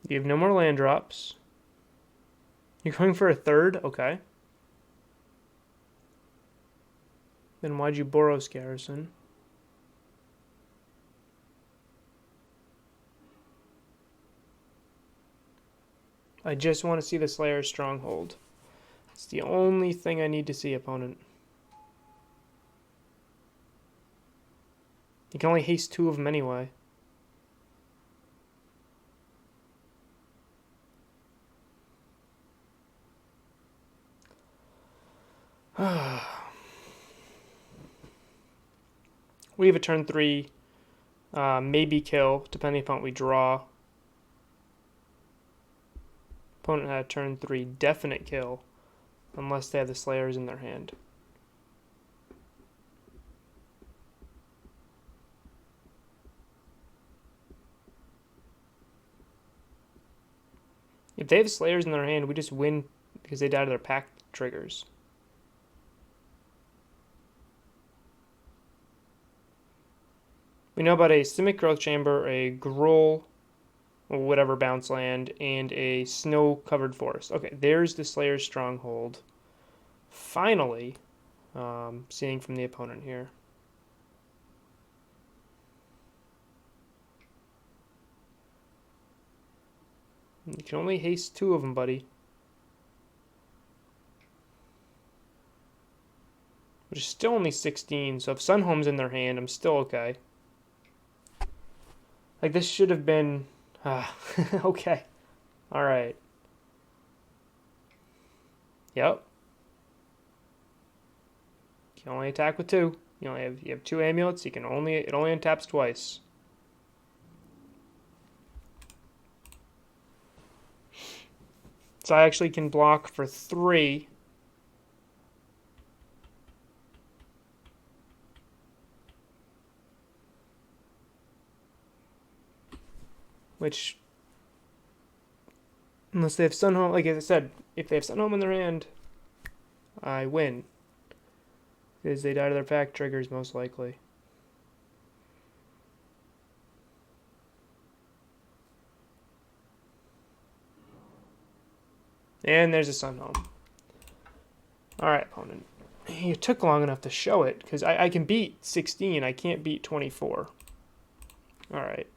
You have no more land drops. You're going for a third? Okay. Then why'd you Boros Garrison? I just want to see the Slayer's Stronghold. It's the only thing I need to see, opponent. You can only haste 2 of them anyway. We have a turn 3, maybe kill, depending upon what we draw. Opponent had a turn 3 definite kill, unless they have the Slayers in their hand. If they have Slayers in their hand, we just win because they died to their pack triggers. We know about a Simic Growth Chamber, a Gruul, or whatever bounce land, and a snow-covered forest. Okay, there's the Slayer's Stronghold. Finally, seeing from the opponent here. You can only haste 2 of them, buddy. Which is still only 16, so if Sunhome's in their hand, I'm still okay. Like, this should have been... okay. Alright. Yep. You can only attack with 2. You have 2 amulets, it only untaps twice. So I actually can block for 3. Which, unless they have Sunhome, like I said, if they have Sunhome in their hand, I win. Because they die to their pack triggers, most likely. And there's a Sun Home. Alright, opponent. You took long enough to show it, because I can beat 16, I can't beat 24. Alright.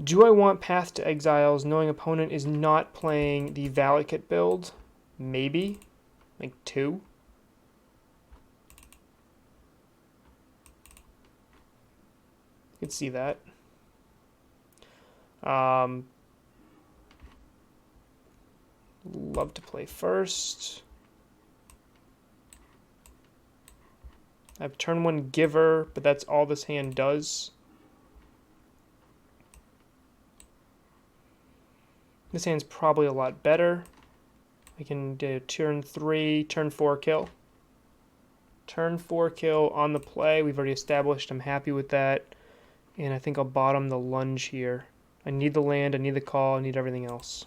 Do I want Path to Exiles knowing opponent is not playing the Valakut build? Maybe. Like 2. You could see that. Love to play first. I have turn 1 Giver, but that's all this hand does. This hand's probably a lot better. I can do turn 3, turn 4 kill. Turn 4 kill on the play. We've already established I'm happy with that. And I think I'll bottom the lunge here. I need the land, I need the call, I need everything else.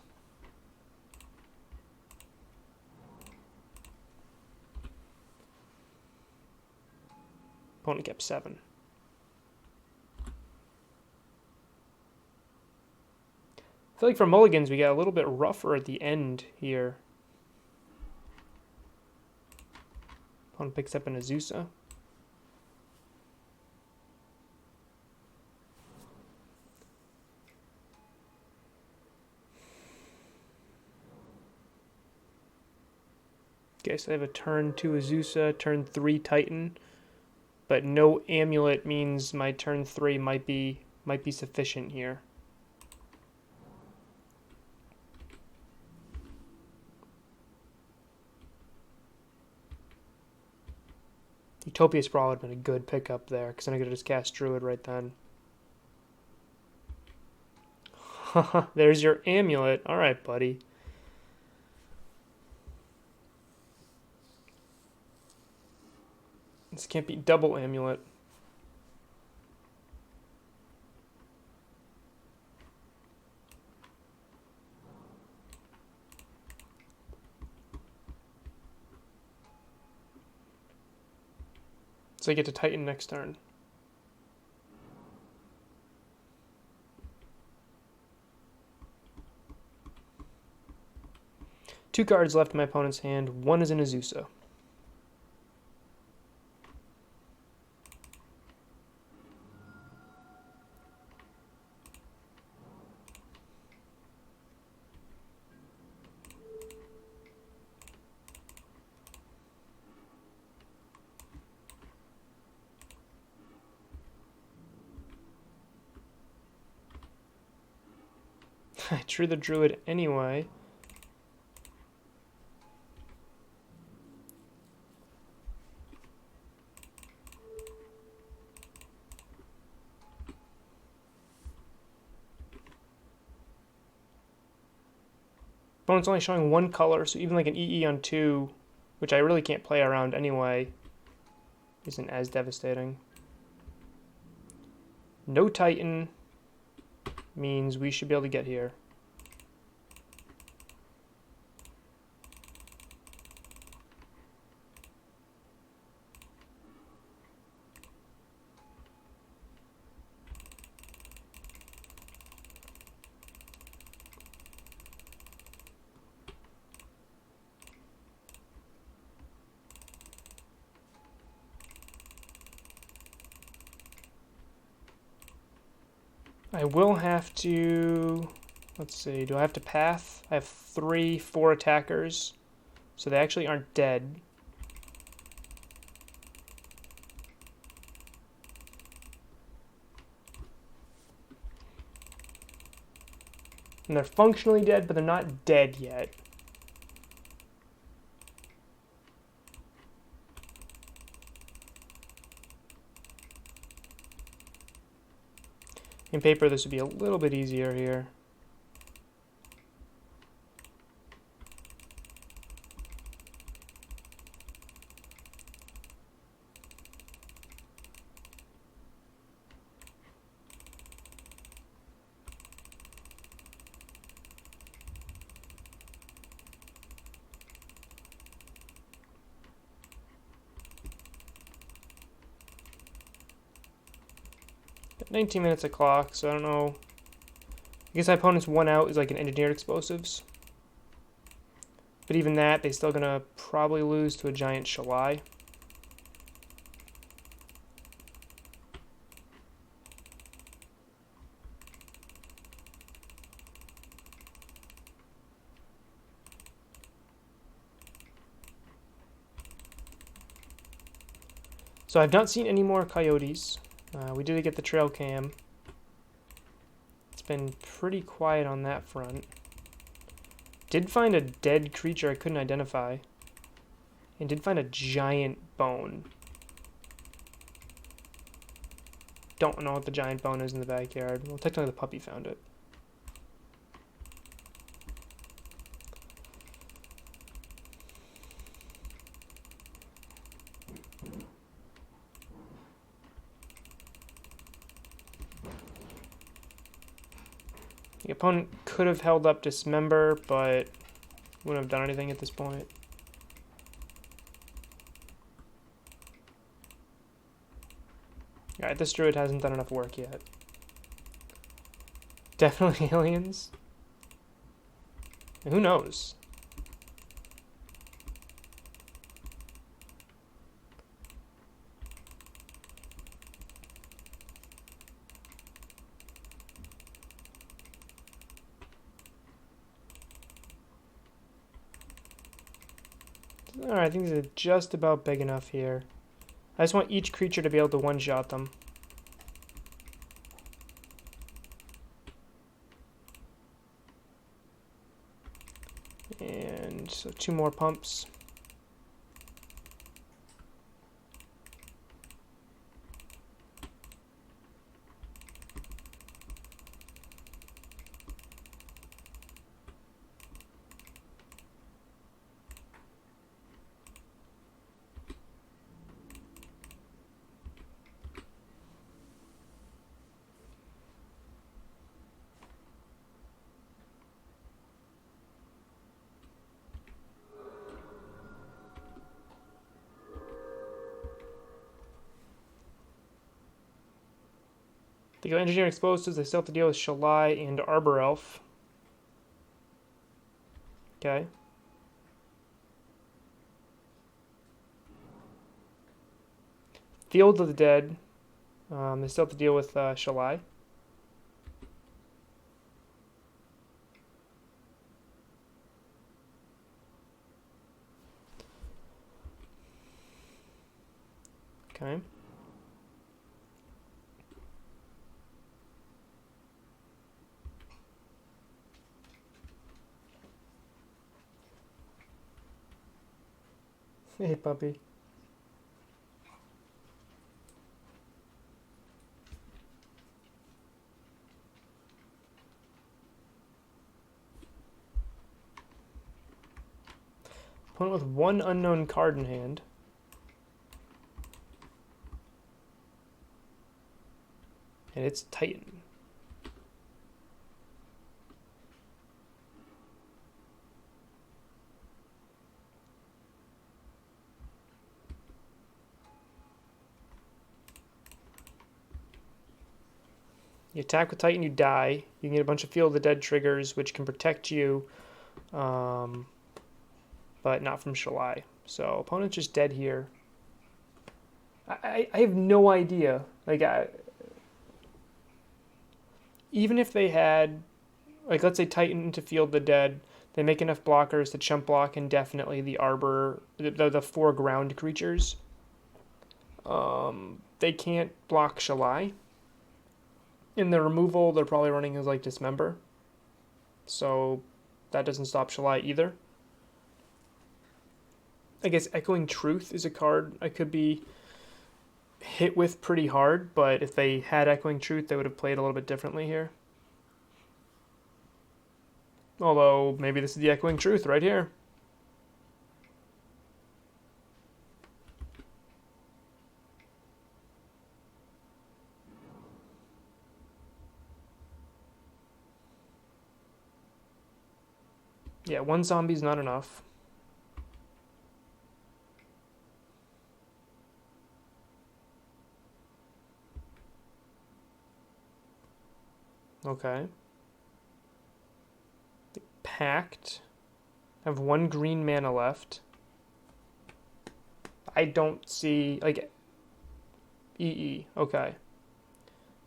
Opponent kept 7. I feel like for mulligans we got a little bit rougher at the end here. Opponent picks up an Azusa. Okay, so I have a turn 2 Azusa, turn 3 Titan, but no Amulet means my turn 3 might be sufficient here. Utopia Sprawl would have been a good pickup there, because then I could have just cast Druid right then. There's your Amulet. Alright, buddy. This can't be double Amulet. So I get to Titan next turn. Two cards left in my opponent's hand. One is an Azusa. I drew the Druid anyway. Opponent's only showing one color, so even like an EE on 2, which I really can't play around anyway, isn't as devastating. No Titan means we should be able to get here. I will have to, let's see, do I have to path? I have 4 attackers, so they actually aren't dead. And they're functionally dead, but they're not dead yet. In paper, this would be a little bit easier here. Got 19 minutes of clock, so I don't know. I guess my opponent's 1 out is like an engineered explosives. But even that, they're still going to probably lose to a giant Shalai. So I've not seen any more coyotes. We did get the trail cam. It's been pretty quiet on that front. Did find a dead creature I couldn't identify. And did find a giant bone. Don't know what the giant bone is in the backyard. Well, technically the puppy found it. The opponent could have held up Dismember, but wouldn't have done anything at this point. Alright, this Druid hasn't done enough work yet. Definitely aliens. Who knows? Alright, I think these are just about big enough here. I just want each creature to be able to one-shot them. And so 2 more pumps. They go Engineering Explosives, they still have to deal with Shalai and Arbor Elf. Okay. Field of the Dead. They still have to deal with Shalai. Okay. Hey, puppy. Opponent with 1 unknown card in hand. And it's Titan. You attack with Titan, you die. You can get a bunch of Field of the Dead triggers, which can protect you, but not from Shalai. So opponent's just dead here. I have no idea. Like, even if they had, like, let's say Titan into Field of the Dead, they make enough blockers to chump block indefinitely the Arbor, the 4 ground creatures. They can't block Shalai. In the removal, they're probably running as like Dismember. So that doesn't stop Shalai either. I guess Echoing Truth is a card I could be hit with pretty hard, but if they had Echoing Truth, they would have played a little bit differently here. Although, maybe this is the Echoing Truth right here. Yeah, 1 zombie's not enough. Okay. Pact. I have 1 green mana left. I don't see, like, EE. Okay.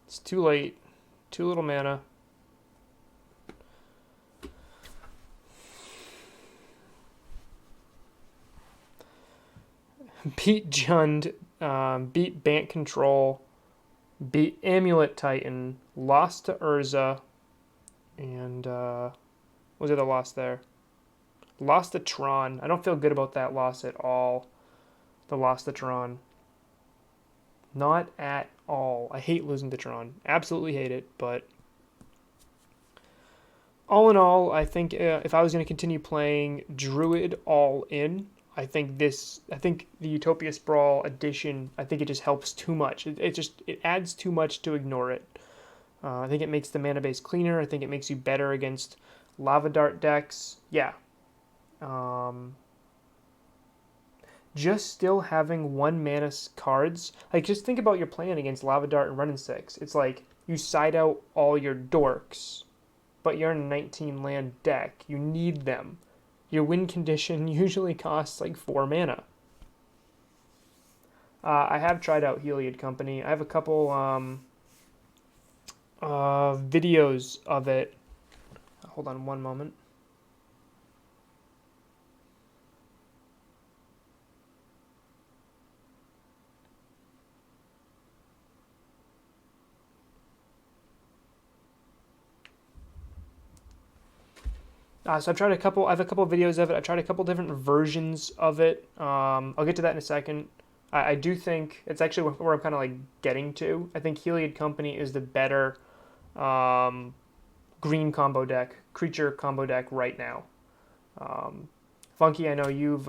It's too late. Too little mana. Beat Jund, beat Bant Control, beat Amulet Titan, lost to Urza, and what was the other loss there? Lost to Tron. I don't feel good about that loss at all. The loss to Tron. Not at all. I hate losing to Tron. Absolutely hate it, but all in all, I think if I was going to continue playing Druid all in, I think the Utopia Sprawl edition, I think it just helps too much. It adds too much to ignore it. I think it makes the mana base cleaner. I think it makes you better against Lava Dart decks. Yeah. Just still having 1 mana cards. Like, just think about your plan against Lava Dart and Running 6. It's like you side out all your dorks, but you're in a 19 land deck. You need them. Your win condition usually costs like 4 mana. I have tried out Heliod Company. I have a couple videos of it. Hold on one moment. So I've tried a couple. I have a couple of videos of it. I've tried a couple different versions of it. I'll get to that in a second. I do think it's actually where I'm kind of like getting to. I think Heliod Company is the better green combo deck, creature combo deck right now. Funky, I know you've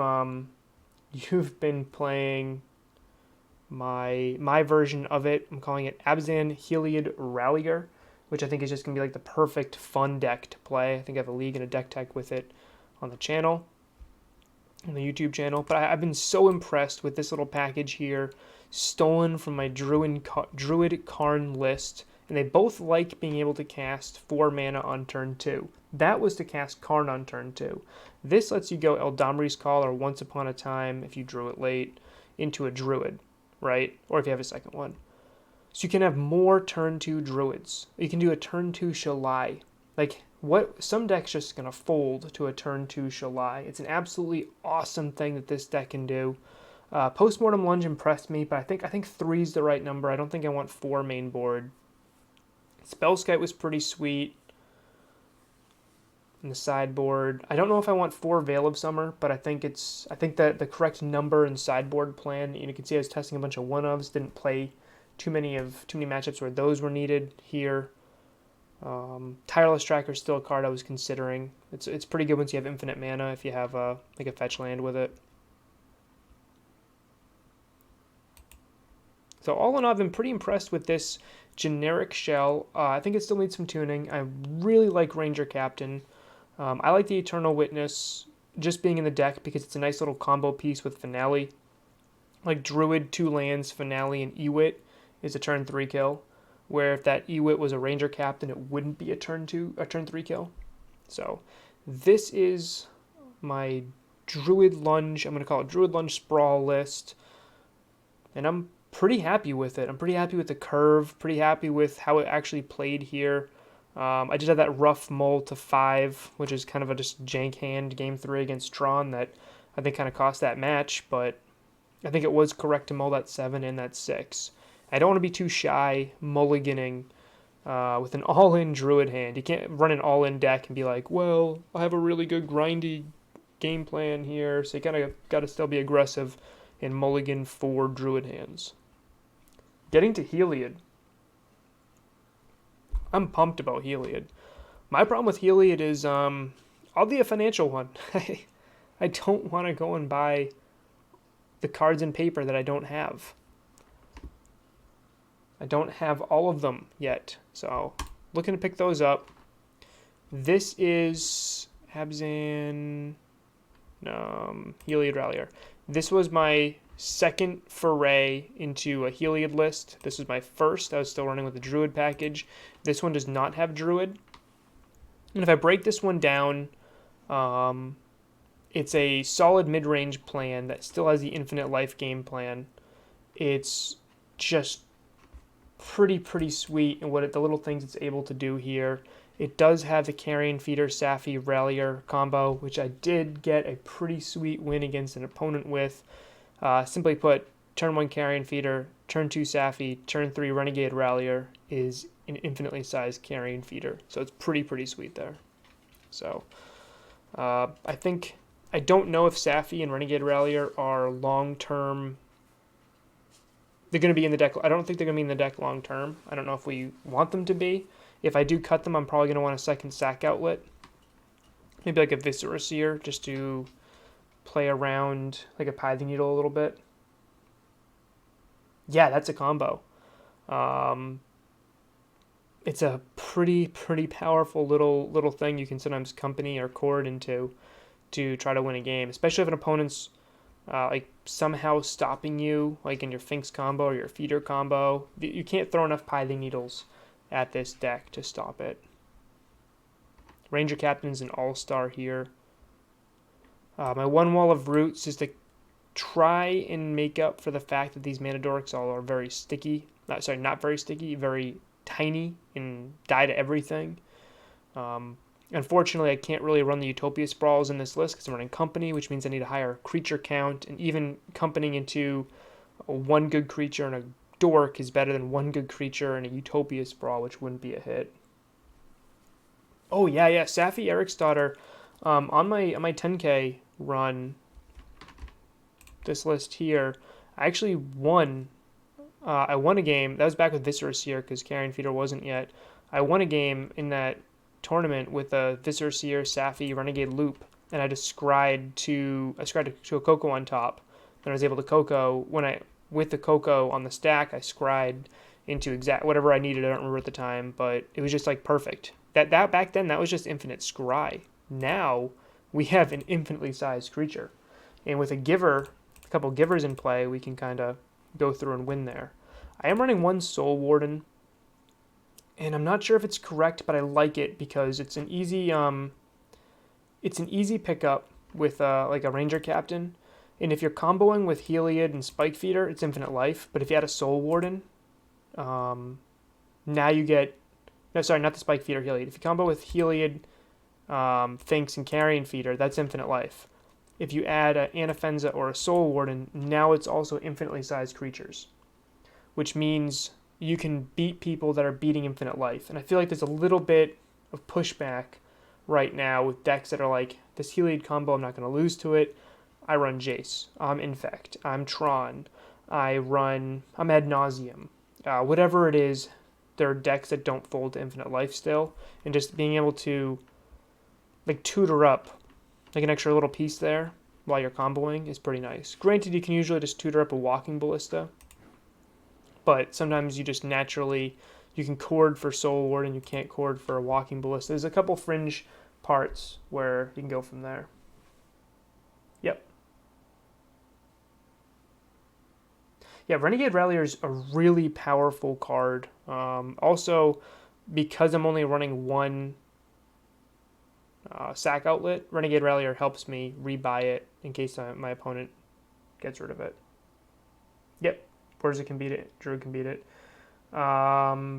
been playing my version of it. I'm calling it Abzan Heliod Rallier, which I think is just going to be like the perfect fun deck to play. I think I have a league and a deck tech with it on the channel, on the YouTube channel. But I've been so impressed with this little package here, stolen from my Druid Karn list. And they both like being able to cast 4 mana on turn 2. That was to cast Karn on turn 2. This lets you go Eldamri's Call or Once Upon a Time, if you drew it late, into a Druid, right? Or if you have a second one. So you can have more turn 2 Druids. You can do a turn 2 Shalai. Like, what some deck's just going to fold to a turn 2 Shalai. It's an absolutely awesome thing that this deck can do. Postmortem Lunge impressed me, but I think 3 is the right number. I don't think I want 4 main board. Spellskite was pretty sweet. In the sideboard, I don't know if I want 4 Veil of Summer, but I think that the correct number and sideboard plan. You can see I was testing a bunch of 1-ofs, didn't play too many matchups where those were needed here. Tireless Tracker is still a card I was considering. It's pretty good once you have infinite mana if you have like a fetch land with it. So all in all, I've been pretty impressed with this generic shell. I think it still needs some tuning. I really like Ranger Captain. I like the Eternal Witness just being in the deck because it's a nice little combo piece with Finale. Like Druid, 2 lands, Finale, and Ewit is a turn 3 kill. Where if that Ewit was a Ranger Captain, it wouldn't be a turn 3 kill. So this is my Druid Lunge. I'm going to call it Druid Lunge Sprawl list. And I'm pretty happy with it. I'm pretty happy with the curve, pretty happy with how it actually played here. I did have that rough mull to 5, which is kind of a just jank hand game 3 against Tron that I think kind of cost that match, but I think it was correct to mull that 7 and that 6. I don't want to be too shy mulliganing with an all-in Druid hand. You can't run an all-in deck and be like, well, I have a really good grindy game plan here, so you kind of got to still be aggressive and mulligan 4 Druid hands. Getting to Heliod. I'm pumped about Heliod. My problem with Heliod is I'll be a financial one. I don't want to go and buy the cards and paper that I don't have. I don't have all of them yet, so looking to pick those up. This is Abzan Heliod Rallier. This was my second foray into a Heliod list. This was my first. I was still running with the Druid package. This one does not have Druid. And if I break this one down, It's a solid mid-range plan that still has the infinite life game plan. It's just pretty sweet in the little things it's able to do here. It does have the Carrion Feeder Safi Rallier combo, which I did get a pretty sweet win against an opponent with. Simply put, turn 1 Carrion Feeder, turn 2 Safi, turn 3 Renegade Rallier is an infinitely sized Carrion Feeder. So it's pretty sweet there. So I don't know if Safi and Renegade Rallier are long-term. They're going to be in the deck. I don't think they're going to be in the deck long-term. I don't know if we want them to be. If I do cut them, I'm probably going to want a second sack outlet. Maybe like a Viscera Seer, just to play around like a Pithing Needle a little bit. Yeah, that's a combo. It's a pretty powerful little thing you can sometimes company or chord into to try to win a game, especially if an opponent's like somehow stopping you, like in your Finks combo or your Feeder combo. You can't throw enough Pithing Needles at this deck to stop it. Ranger Captain's an all-star here. My one wall of Roots is to try and make up for the fact that these Mana Dorks all are very sticky. Not very sticky, very tiny and die to everything. Unfortunately, I can't really run the Utopia Sprawls in this list because I'm running Company, which means I need a higher creature count, and even accompanying into one good creature and a Dork is better than one good creature and a Utopia Sprawl, which wouldn't be a hit. Oh yeah, Safi Eriksdotter. On my 10K run, this list here, I actually won. I won a game. That was back with Viscera Seer because Carrion Feeder wasn't yet. I won a game in that tournament with a Viscera Seer, Safi, Renegade Loop, and I scryed to a Coco on top. Then I was able to Coco with the Coco on the stack. I scryed into exact whatever I needed. I don't remember at the time, but it was just like perfect. That back then that was just infinite scry. Now we have an infinitely sized creature, and with a couple givers in play, we can kind of go through and win there. I am running 1 Soul Warden, and I'm not sure if it's correct, but I like it because it's an easy pickup with like a Ranger Captain, and if you're comboing with Heliod and Spike Feeder, it's infinite life. But if you had a Soul Warden, now you get not the Spike Feeder, Heliod. If you combo with Heliod, Finks, and Carrion Feeder, that's infinite life. If you add an Anafenza or a Soul Warden, now it's also infinitely sized creatures, which means you can beat people that are beating infinite life. And I feel like there's a little bit of pushback right now with decks that are like, this Heliod combo, I'm not going to lose to it. I run Jace. I'm Infect. I'm Tron. I'm Ad Nauseam. Whatever it is, there are decks that don't fold to infinite life still. And just being able to like tutor up like an extra little piece there while you're comboing is pretty nice. Granted, you can usually just tutor up a Walking Ballista, but sometimes you just naturally, you can chord for Soul Ward and you can't chord for a Walking Ballista. There's a couple fringe parts where you can go from there. Yep. Yeah, Renegade Rallier is a really powerful card. Also, because I'm only running 1 sack outlet, Renegade Rallier helps me rebuy it in case my opponent gets rid of it. Yep, Whirza can beat it, Druid can beat it. Yeah,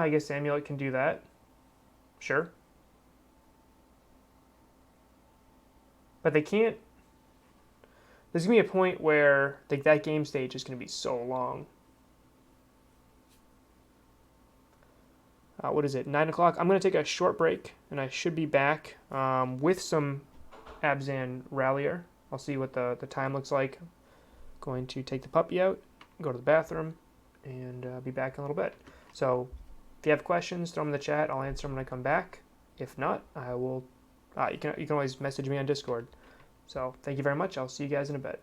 I guess Amulet can do that. Sure. But they can't. There's going to be a point where that game stage is going to be so long. What is it, 9 o'clock? I'm going to take a short break, and I should be back with some Abzan Rallier. I'll see what the time looks like. Going to take the puppy out, go to the bathroom, and be back in a little bit. So if you have questions, throw them in the chat. I'll answer them when I come back. If not, I will. You can always message me on Discord. So thank you very much. I'll see you guys in a bit.